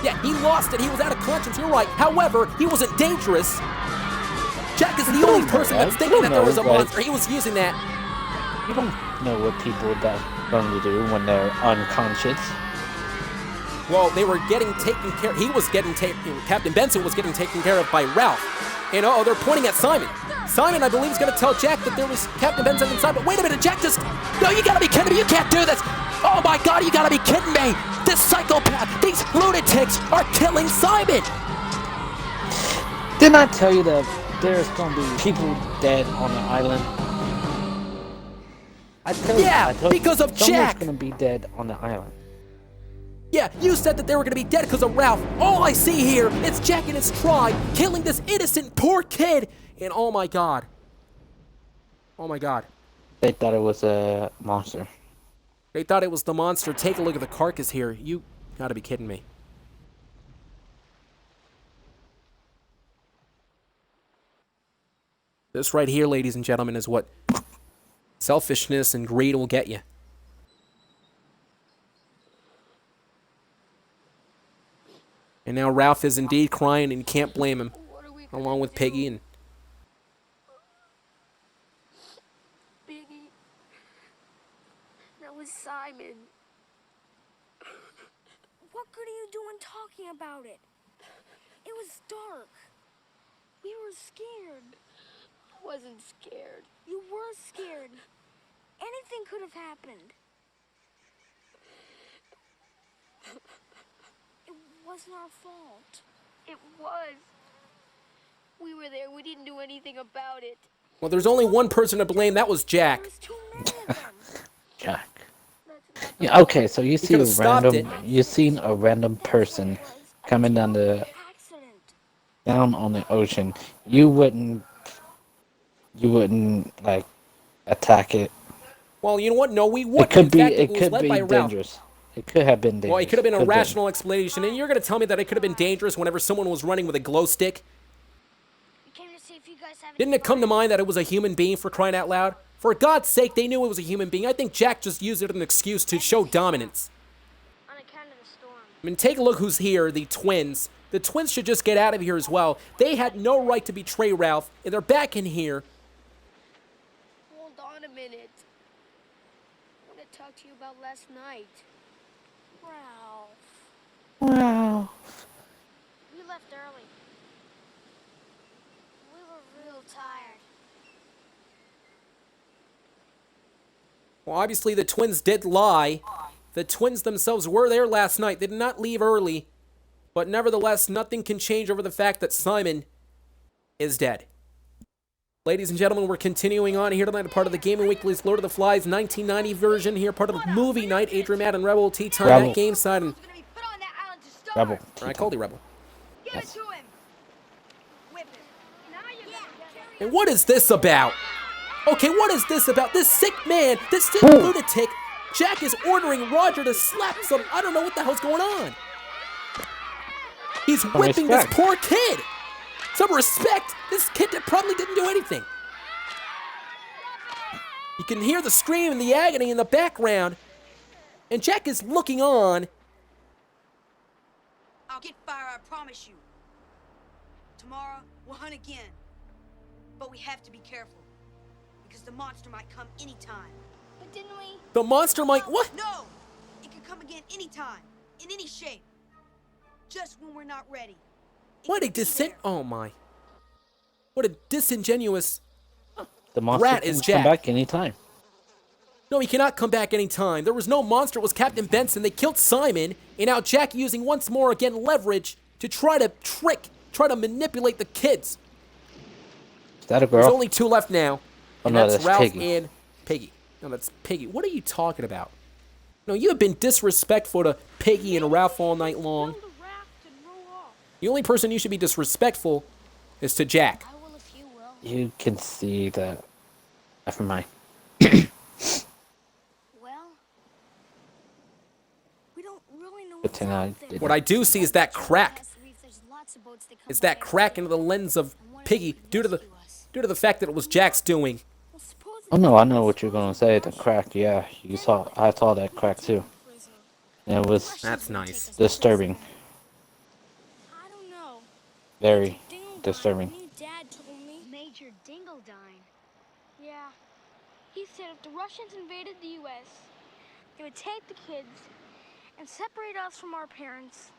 Yeah, he lost it. He was out of conscience. You're right. However, he wasn't dangerous. Jack is the only person that's thinking that there was a monster. He was using that. You don't know what people are going to do when they're unconscious. Well, they were getting taken care. He was getting taken. Captain Benson was getting taken care of by Ralph. And they're pointing at Simon. Simon, I believe, is going to tell Jack that there was Captain Benson inside. But wait a minute, Jack just... No, you got to be kidding me. You can't do this. Oh, my God, you got to be kidding me. This psychopath, these lunatics are killing Simon. Didn't I tell you that there's going to be people dead on the island? I told you, because of Jack. Someone's going to be dead on the island. Yeah, you said that they were going to be dead because of Ralph. All I see here is Jack and his tribe killing this innocent poor kid. And oh my God. Oh my God. They thought it was a monster. They thought it was the monster. Take a look at the carcass here. You gotta be kidding me. This right here, ladies and gentlemen, is what selfishness and greed will get you. And now Ralph is indeed crying, and you can't blame him, along with Piggy and... Piggy, that was Simon. What good are you doing talking about it? It was dark. We were scared. I wasn't scared. You were scared. Anything could have happened. It wasn't our fault. It was. We were there. We didn't do anything about it. Well, there's only one person to blame. That was Jack. There was too many of them. Jack. Yeah, okay, so you see a could've stopped random, you seen a random person coming down on the ocean. You wouldn't like attack it. Well, you know what? No, we wouldn't. It could be dangerous. It could have been dangerous. Well, it could have been a rational explanation, and you're going to tell me that it could have been dangerous whenever someone was running with a glow stick? We came to see if you guys have any Didn't it come to mind that it was a human being, for crying out loud? For God's sake, they knew it was a human being. I think Jack just used it as an excuse to show dominance. on account of the storm. I mean, take a look who's here, the twins. The twins should just get out of here as well. They had no right to betray Ralph, and they're back in here. Hold on a minute. I want to talk to you about last night. Wow. We left early. We were real tired. Well, obviously the twins did lie. The twins themselves were there last night. They did not leave early. But nevertheless, nothing can change over the fact that Simon is dead. Ladies and gentlemen, we're continuing on here tonight, a part of the Gaming Weekly's Lord of the Flies 1990 version here, part of the movie night. Adrian, Matt, and Rebel, Ttyme at game side. And Rebel. I called you Rebel. Give it to him. Whip him. And what is this about? Okay, what is this about? This sick man, this sick lunatic, Jack is ordering Roger to slap some... I don't know what the hell's going on. He's whipping this poor kid. Some respect. This kid probably didn't do anything. You can hear the scream and the agony in the background. And Jack is looking on. I'll get fire, I promise you. Tomorrow, we'll hunt again. But we have to be careful. Because the monster might come anytime. But didn't we? The monster might. What? No! It can come again anytime, in any shape. Just when we're not ready. What a Oh my. What a disingenuous. The monster Rat can is come Jack. back anytime. No, he cannot come back anytime. There was no monster. It was Captain Benson. They killed Simon, and now Jack using once more again leverage to try to try to manipulate the kids. Is that a girl? There's only 2 left now, Oh, and no, that's that's Ralph Piggy. and Piggy. No, that's Piggy. What are you talking about? No, you have been disrespectful to Piggy and Ralph all night long. Build a raft and row off. The only person you should be disrespectful is to Jack. I will if you will. You can see that. Never mind. Well, We don't really know Good what's thing I out there. didn't. What I do see is that crack. there's lots of boats that come It's that by crack every into the day. lens of And one Piggy them due to the rescue us. fact that it was Jack's doing. Well, suppose Oh no, I know what you're gonna say. The crack, yeah, you saw. I saw that crack too. And it was That's nice. disturbing, I don't know. very Dingledine, disturbing. new Dad told me. Major Dingledine. Yeah. He said if the Russians invaded the U.S., they would take the kids and separate us from our parents.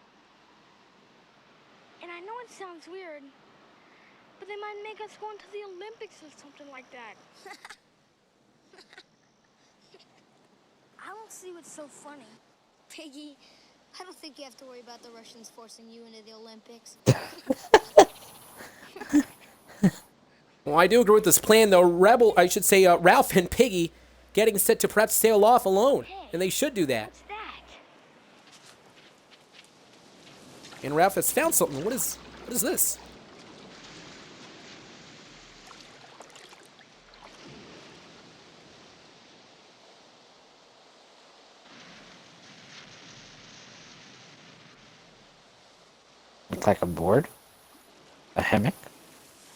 And I know it sounds weird, but they might make us go into the Olympics or something like that. I don't see what's so funny. Piggy, I don't think you have to worry about the Russians forcing you into the Olympics. Well, I do agree with this plan, though. Ralph and Piggy getting set to perhaps sail off alone, and they should do that. What's that? And Ralph has found something. What is this? It's like a board, a hammock.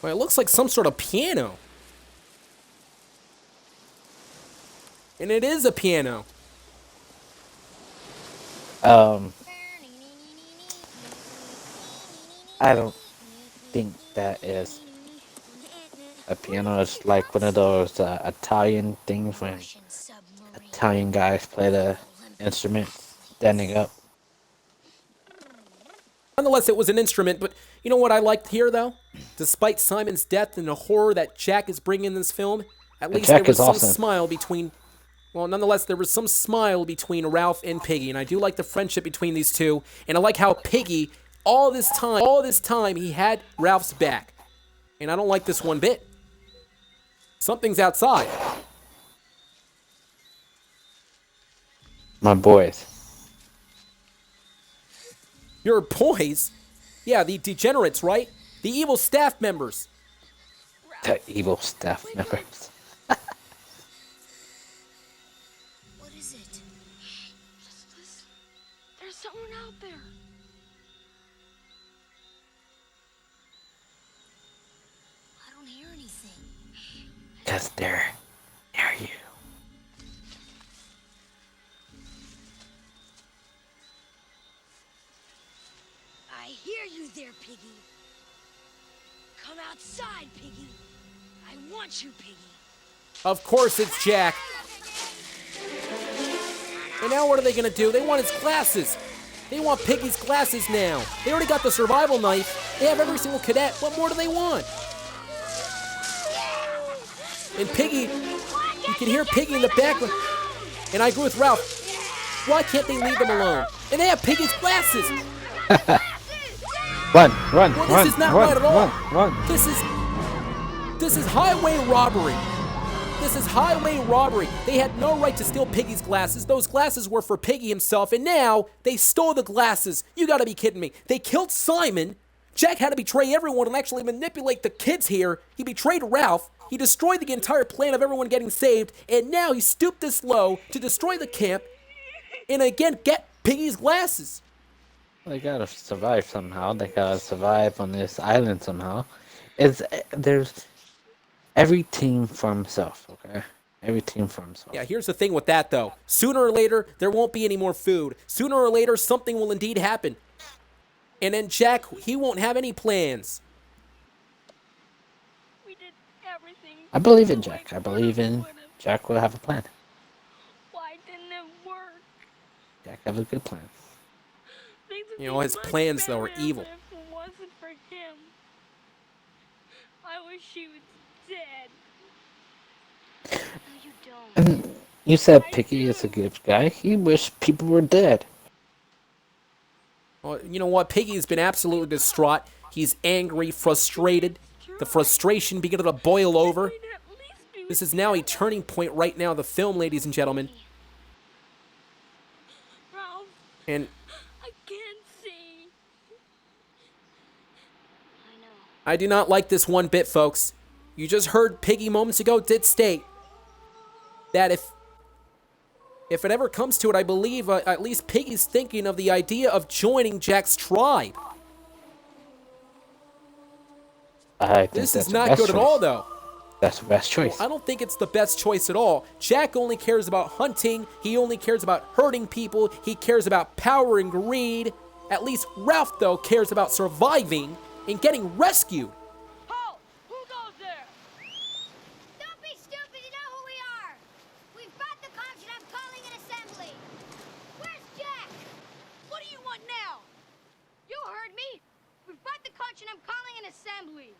Well, it looks like some sort of piano. And it is a piano. I don't think that is a piano. It's like one of those Italian things when Russian submarine. Italian guys play the instrument standing up. Nonetheless, it was an instrument, but you know what I liked here, though? Despite Simon's death and the horror that Jack is bringing in this film, at least Jack there was is some awesome. smile between... Well, nonetheless, there was some smile between Ralph and Piggy, and I do like the friendship between these two, and I like how Piggy, all this time, he had Ralph's back. And I don't like this one bit. Something's outside. My boys. Your boys? Yeah, the degenerates, right? The evil staff members. The evil staff members. What is it? Just listen. There's someone out there. I don't hear anything. Because they're near you. I hear you there, Piggy. Come outside, Piggy. I want you, Piggy. Of course it's Jack. And now what are they gonna do? They want his glasses. They want Piggy's glasses now. They already got the survival knife. They have every single cadet. What more do they want? And Piggy, you can hear Piggy in the background. And I agree with Ralph. Why can't they leave them alone? And they have Piggy's glasses. Run, run, Well, run, this is not run, right at all. run. This is highway robbery. This is highway robbery. They had no right to steal Piggy's glasses. Those glasses were for Piggy himself, and now they stole the glasses. You gotta be kidding me. They killed Simon. Jack had to betray everyone and actually manipulate the kids here. He betrayed Ralph. He destroyed the entire plan of everyone getting saved, and now he stooped this low to destroy the camp and again get Piggy's glasses. They gotta survive somehow. They gotta survive on this island somehow. There's every team for himself, okay? Every team for himself. Yeah, here's the thing with that, though. Sooner or later, there won't be any more food. Sooner or later, something will indeed happen. And then Jack, he won't have any plans. We did everything. I believe in Jack. I believe in Jack will have a plan. Jack have a good plan. Things would You know, be his much plans, though, are better evil. If it wasn't for him. I wish he was dead. No, you don't. And you said Piggy is a good guy. He wished people were dead. Well, you know what? Piggy's been absolutely distraught. He's angry, frustrated. The frustration beginning to boil over. We'd at least be This with is now a turning point right now, the film, ladies and gentlemen. Ralph. And I can't see. I know. I do not like this one bit, folks. You just heard Piggy moments ago did state that if it ever comes to it, I believe at least Piggy's thinking of the idea of joining Jack's tribe. I think This that's is the not best good at choice. all, though. That's the best choice. I don't think it's the best choice at all. Jack only cares about hunting. He only cares about hurting people. He cares about power and greed. At least Ralph, though, cares about surviving and getting rescued. Halt! Who goes there? Don't be stupid, you know who we are. We've got the cops and I'm calling an assembly. Where's Jack? What do you want now? You heard me. We've got the conch and I'm calling an assembly.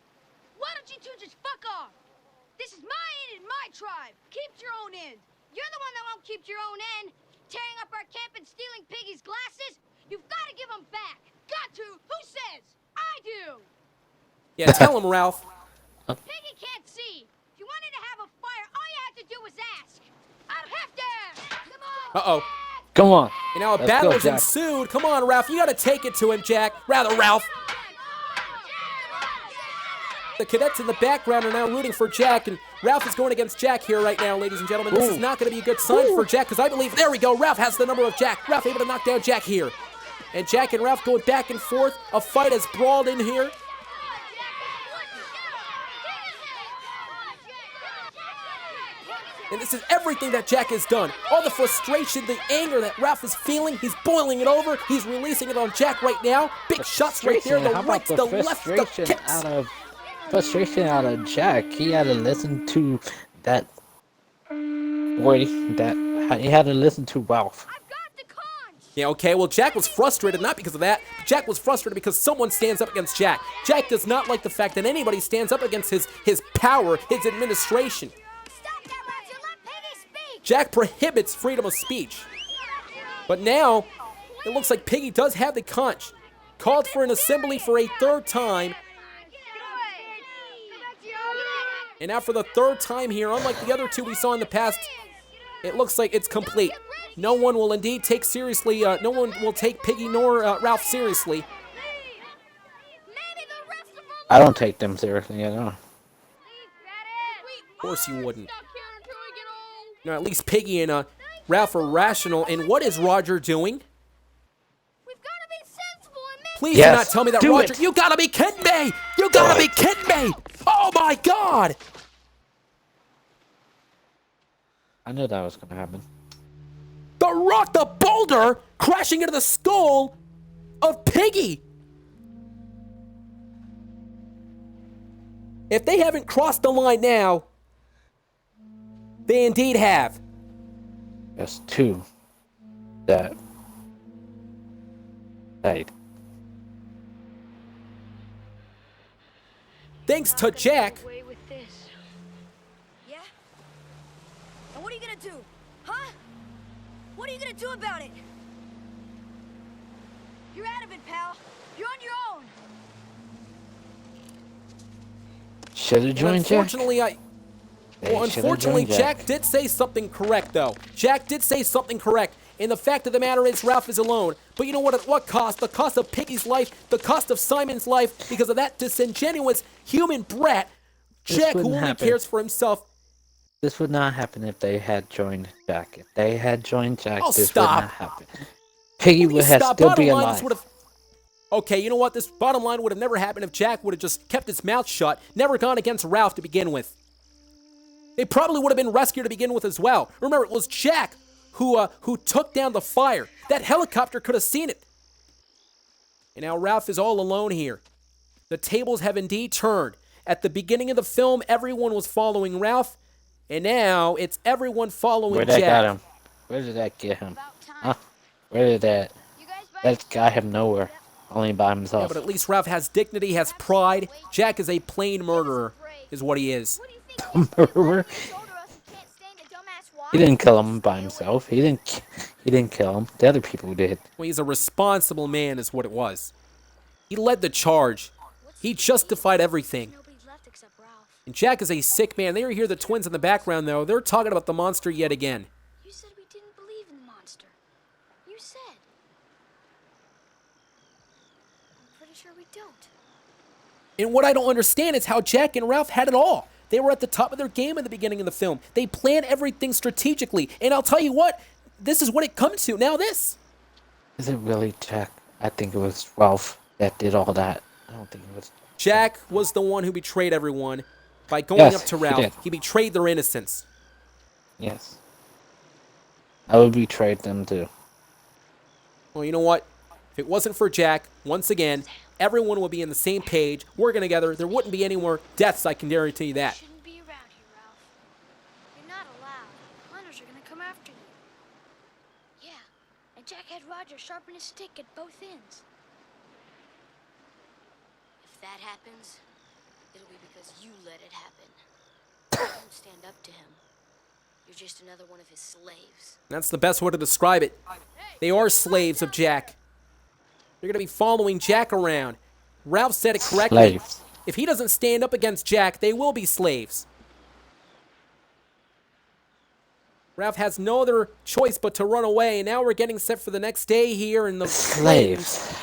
Why don't you two just fuck off? This is my end and my tribe. Keep your own end. You're the one that won't keep your own end. Tearing up our camp and stealing Piggy's glasses. You've got to give them back. Got to. Who says? I do. Yeah, tell him, Ralph. Piggy can't see. If you wanted to have a fire, all you have to do was ask. I don't have to. Come on. Uh-oh. Come on. And now a Let's battle go, has Jack. ensued. Come on, Ralph. You got to take it to him, Jack. Rather, Ralph. The cadets in the background are now rooting for Jack, and Ralph is going against Jack here right now, ladies and gentlemen. This is not going to be a good sign for Jack, because I believe, there we go, Ralph has the number of Jack. Ralph able to knock down Jack here. And Jack and Ralph going back and forth. A fight has brawled in here. And this is everything that Jack has done. All the frustration, the anger that Ralph is feeling, he's boiling it over. He's releasing it on Jack right now. Big shots right there. The How about rights, the lefts, the frustration kicks. frustration out of Jack? He had to listen to that. He had to listen to Ralph. I've got the conch. Yeah, okay, well, Jack was frustrated, not because of that. Jack was frustrated because someone stands up against Jack. Jack does not like the fact that anybody stands up against his power, his administration. Stop that, Roger. Let Piggy speak. Jack prohibits freedom of speech. But now, it looks like Piggy does have the conch. Called for an assembly for a third time. And now for the third time here, unlike the other two we saw in the past, it looks like it's complete. No one will indeed take seriously, no one will take Piggy nor Ralph seriously. I don't take them seriously at all. Of course you wouldn't. You know, at least Piggy and Ralph are rational. And what is Roger doing? We've got to be sensible and make Please Yes, do not tell me that do Roger. it. You gotta be kidding me! You gotta be kidding me! Oh my God! I knew that was gonna happen. The rock, the boulder, crashing into the skull of Piggy. If they haven't crossed the line now, they indeed have. There's two that died. Thanks to Jack. Away with this. Yeah? And what are you gonna do? Huh? What are you gonna do about it? You're out of it, pal. You're on your own. Should have joined Jack. Unfortunately, They should've unfortunately, joined Jack did say something correct, though. Jack did say something correct. And the fact of the matter is, Ralph is alone. But you know what? At what cost? The cost of Piggy's life, the cost of Simon's life, because of that disingenuous human brat, This Jack, who wouldn't only happen. cares for himself. This would not happen if they had joined Jack. If they had joined Jack, Oh, this stop. would not happen. Piggy would have Stop. still Bottom be line, alive. this would have. Okay, you know what? This bottom line would have never happened if Jack would have just kept his mouth shut, never gone against Ralph to begin with. They probably would have been rescued to begin with as well. Remember, it was Jack who took down the fire. That helicopter could have seen it. And now Ralph is all alone here. The tables have indeed turned. At the beginning of the film, everyone was following Ralph, and now it's everyone following Where that Jack. got him? Where did that get him? Huh? Where did that You guys back? guy have nowhere? Only by Yeah, himself. but at least Ralph has dignity, has pride. Jack is a plain murderer, is what he is. What do you think? Murderer. Told her us he can't stand a dumbass walk. He didn't kill him by himself. He didn't kill him. The other people did. Well, he's a responsible man, is what it was. He led the charge. He justified everything. Nobody's left except Ralph. And Jack is a sick man. They hear the twins in the background, though. They're talking about the monster yet again. You said we didn't believe in the monster. You said. I'm pretty sure we don't. And what I don't understand is how Jack and Ralph had it all. They were at the top of their game in the beginning of the film. They planned everything strategically. And I'll tell you what, this is what it comes to. Now this. Is it really Jack? I think it was Ralph that did all that. I don't think it was. Jack was the one who betrayed everyone by going Yes, up to he Ralph. did. He betrayed their innocence. Yes. I would betray them too. Well, you know what? If it wasn't for Jack, once again, everyone would be on the same page, working together. There wouldn't be any more deaths, I can guarantee you that. Shouldn't be around here, Ralph. You're not allowed. Hunters are gonna come after you. Yeah, and Jack had Roger sharpen his stick at both ends. If that happens, it'll be because you let it happen. Don't stand up to him. You're just another one of his slaves. That's the best way to describe it. They are slaves of Jack. They're going to be following Jack around. Ralph said it correctly. Slaves. If he doesn't stand up against Jack, they will be slaves. Ralph has no other choice but to run away. And now we're getting set for the next day here in the Slaves.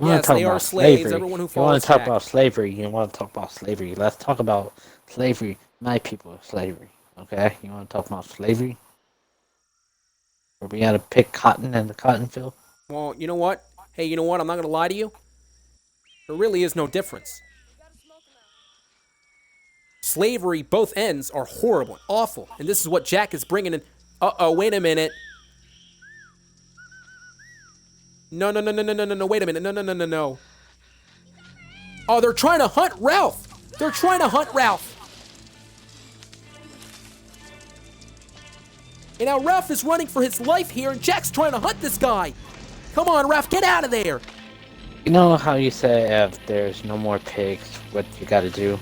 You wanna Yes, talk they are about slaves, slavery. everyone who You want follows to talk Jack. about slavery. You want to talk about slavery. Let's talk about slavery. My people, slavery. Okay? You want to talk about slavery? Where we had to pick cotton in the cotton field? Well, you know what? Hey, you know what? I'm not going to lie to you. There really is no difference. Slavery, both ends, are horrible, awful. And this is what Jack is bringing in. Uh-oh, wait a minute. No, wait a minute. No. Oh, they're trying to hunt Ralph. They're trying to hunt Ralph. And now Ralph is running for his life here, and Jack's trying to hunt this guy. Come on, Ralph, get out of there. You know how you say if there's no more pigs, what you gotta do?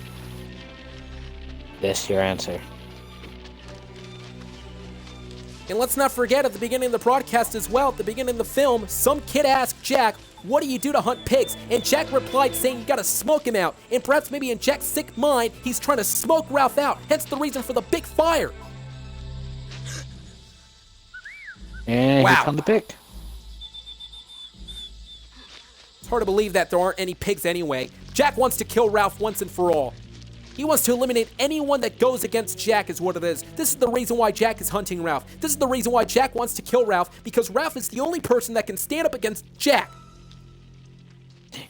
This your answer. And let's not forget at the beginning of the broadcast as well, at the beginning of the film, some kid asked Jack, what do you do to hunt pigs? And Jack replied saying you gotta smoke him out. And perhaps maybe in Jack's sick mind, he's trying to smoke Ralph out. Hence the reason for the big fire. And Wow. he found the pig. It's hard to believe that there aren't any pigs anyway. Jack wants to kill Ralph once and for all. He wants to eliminate anyone that goes against Jack is what it is. This is the reason why Jack is hunting Ralph. This is the reason why Jack wants to kill Ralph, because Ralph is the only person that can stand up against Jack.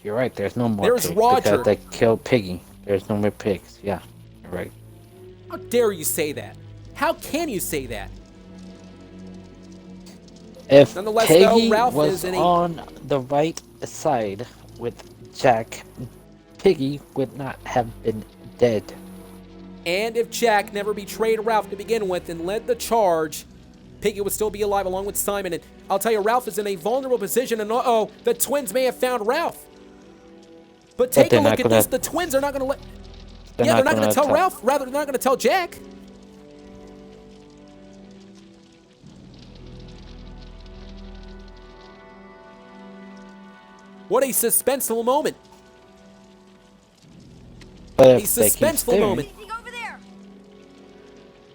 You're right, there's no more There's pigs Roger. because they killed Piggy. There's no more pigs. Yeah, you're right. How dare you say that? How can you say that? If Nonetheless, Piggy though, Ralph was is in a- on the right side with Jack, Piggy would not have been dead. And if Jack never betrayed Ralph to begin with and led the charge, Piggy would still be alive along with Simon. And I'll tell you, Ralph is in a vulnerable position, and uh-oh, the twins may have found Ralph. But take a they're look not at gonna- this. The twins are not going to let... They're Yeah, they're not going gonna to tell Ralph. Rather, they're not going to tell Jack. What a suspenseful moment. But A if they keep suspenseful staring- moment. Anything over there?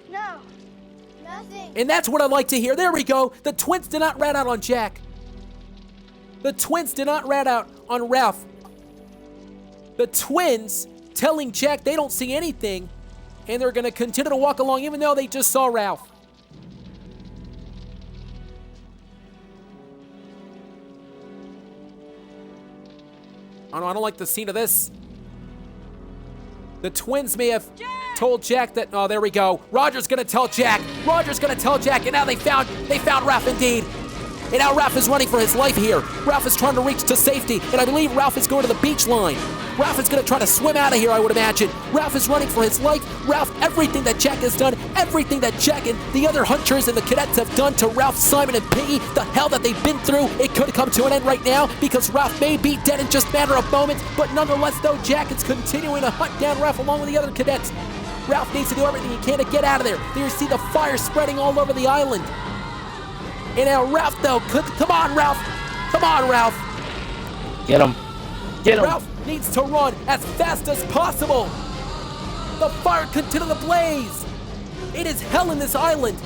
No. Nothing. And that's what I like to hear. There we go. The twins did not rat out on Jack. The twins did not rat out on Ralph. The twins telling Jack they don't see anything, and they're going to continue to walk along even though they just saw Ralph. I don't like the scene of this. The twins may have told Jack that, oh, there we go. Roger's gonna tell Jack. Roger's gonna tell Jack, and now they found Ralph indeed. And now Ralph is running for his life here. Ralph is trying to reach to safety, and I believe Ralph is going to the beach line. Ralph is going to try to swim out of here, I would imagine. Ralph is running for his life. Ralph, everything that Jack has done, everything that Jack and the other hunters and the cadets have done to Ralph, Simon, and Piggy, the hell that they've been through, it could come to an end right now because Ralph may be dead in just a matter of moments, but nonetheless, though, Jack is continuing to hunt down Ralph along with the other cadets. Ralph needs to do everything he can to get out of there. There you see the fire spreading all over the island. And now Ralph, though, come on, Ralph. Come on, Ralph. Get him. Get him. Ralph needs to run as fast as possible. The fire continues to blaze. It is hell in this island.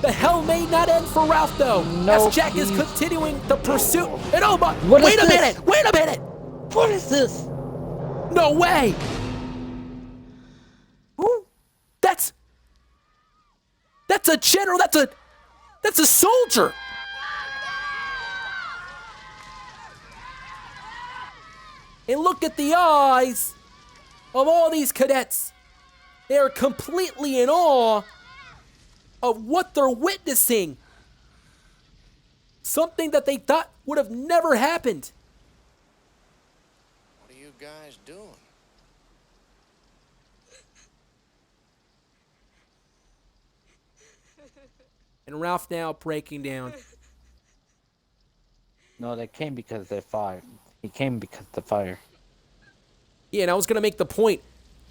The hell may not end for Ralph, though, no, as Jack is continuing the pursuit. And oh my, wait a minute. What is this? No way. Ooh, that's a general, that's a soldier. And look at the eyes of all these cadets. They are completely in awe of what they're witnessing. Something that they thought would have never happened. What are you guys doing? And Ralph now breaking down. No, they came because they fired. He came because of the fire. Yeah, and I was going to make the point.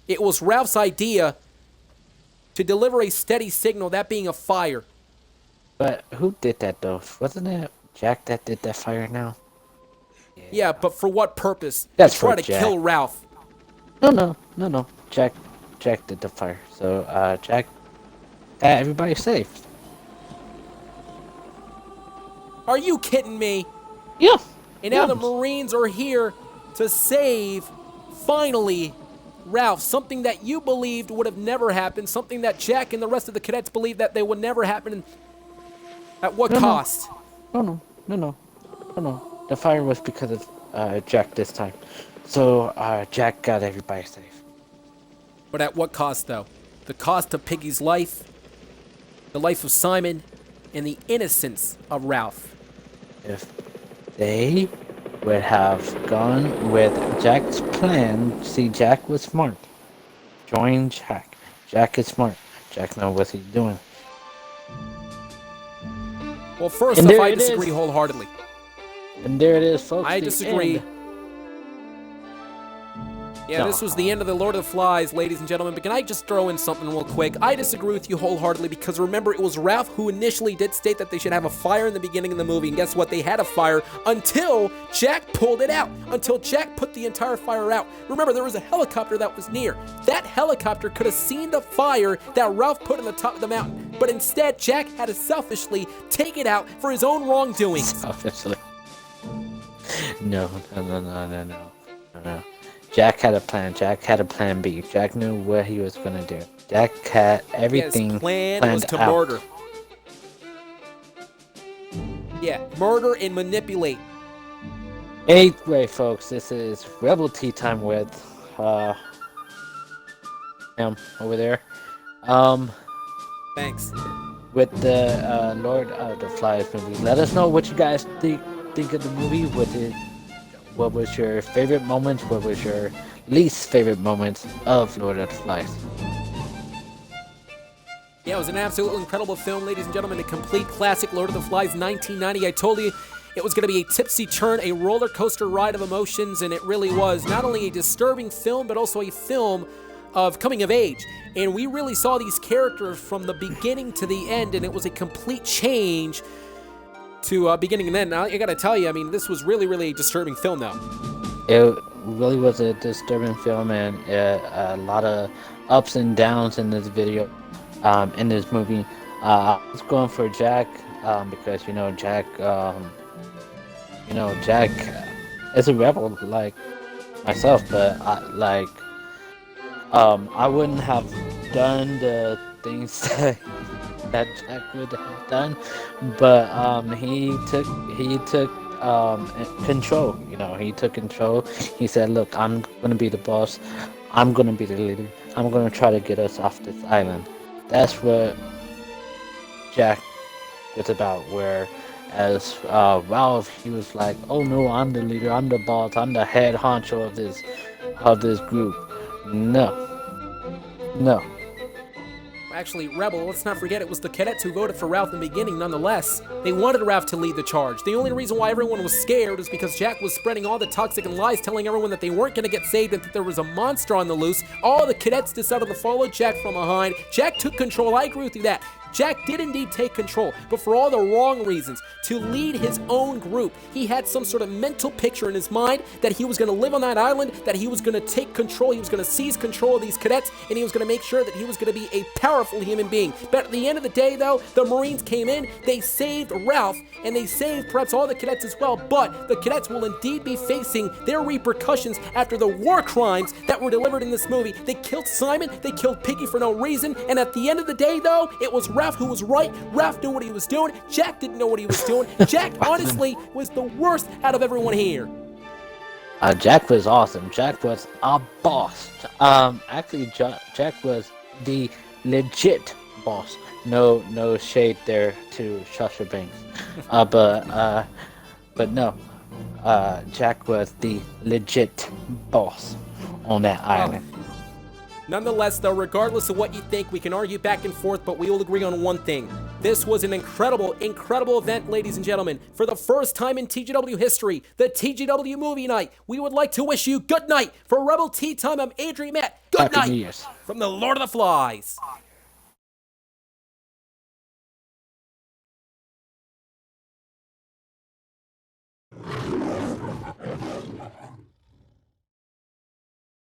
It was Ralph's idea to deliver a steady signal, that being a fire. But who did that, though? Wasn't it Jack that did that fire now? Yeah, but for what purpose? That's to try for to Jack. kill Ralph. No. Jack did the fire. So, Jack, everybody's safe. Are you kidding me? Yeah. And now yeah. the Marines are here to save, finally, Ralph. Something that you believed would have never happened. Something that Jack and the rest of the cadets believed that they would never happen. At what cost? No. The fire was because of Jack this time. So Jack got everybody safe. But at what cost, though? The cost of Piggy's life, the life of Simon, and the innocence of Ralph. If they would have gone with Jack's plan, see, Jack was smart. Join Jack. Jack is smart. Jack knows what he's doing. Well, first off, I disagree wholeheartedly. And there it is, folks. I disagree. End. Yeah, this was the end of the Lord of the Flies, ladies and gentlemen. But can I just throw in something real quick? I disagree with you wholeheartedly because remember, it was Ralph who initially did state that they should have a fire in the beginning of the movie. And guess what? They had a fire until Jack pulled it out. Until Jack put the entire fire out. Remember, there was a helicopter that was near. That helicopter could have seen the fire that Ralph put on the top of the mountain. But instead, Jack had to selfishly take it out for his own wrongdoing. Selfishly. No. Jack had a plan. Jack had a plan B. Jack knew what he was gonna do. Jack had everything His plan planned was to out. murder. Yeah, murder and manipulate. Anyway, folks, this is Rebel Tea Time with him over there. Thanks. With the Lord of the Flies movie. Let us know what you guys think of the movie. What was your favorite moments? What was your least favorite moments of Lord of the Flies? Yeah, it was an absolutely incredible film, ladies and gentlemen. A complete classic, Lord of the Flies, 1990. I told you it was going to be a tipsy turn, a roller coaster ride of emotions, and it really was. Not only a disturbing film, but also a film of coming of age. And we really saw these characters from the beginning to the end, and it was a complete change to beginning and end. Now, I gotta tell you, I mean, this was really, really a disturbing film, though. It really was a disturbing film, and a lot of ups and downs in this video, in this movie. I was going for Jack, because, Jack, Jack is a rebel like myself, but I wouldn't have done the things that Jack would have done, but he took control. He took control. He said, "Look, I'm gonna be the boss. I'm gonna be the leader. I'm gonna try to get us off this island." That's what Jack was about. Where as Ralph, he was like, "Oh no, I'm the leader, I'm the boss, I'm the head honcho of this group." No, no. Actually, Rebel, let's not forget it was the cadets who voted for Ralph in the beginning nonetheless. They wanted Ralph to lead the charge. The only reason why everyone was scared is because Jack was spreading all the toxic and lies, telling everyone that they weren't going to get saved and that there was a monster on the loose. All the cadets decided to follow Jack from behind. Jack took control, I agree with you that. Jack did indeed take control, but for all the wrong reasons. To lead his own group, he had some sort of mental picture in his mind that he was going to live on that island, that he was going to take control, he was going to seize control of these cadets, and he was going to make sure that he was going to be a powerful human being. But at the end of the day, though, the Marines came in, they saved Ralph, and they saved perhaps all the cadets as well, but the cadets will indeed be facing their repercussions after the war crimes that were delivered in this movie. They killed Simon, they killed Piggy for no reason, and at the end of the day, though, it was Ralph who was right. Ralph knew what he was doing. Jack didn't know what he was doing. Jack, honestly, was the worst out of everyone here. Jack was awesome. Jack was a boss. Actually, Jack was the legit boss. No shade there to Shasha Banks. But no, Jack was the legit boss on that island. Nonetheless, though, regardless of what you think, we can argue back and forth, but we will agree on one thing. This was an incredible, incredible event, ladies and gentlemen. For the first time in TGW history, the TGW movie night. We would like to wish you good night. For Rebel Tea Time, I'm Adrian Matt. Good Happy New night Year's. from the Lord of the Flies.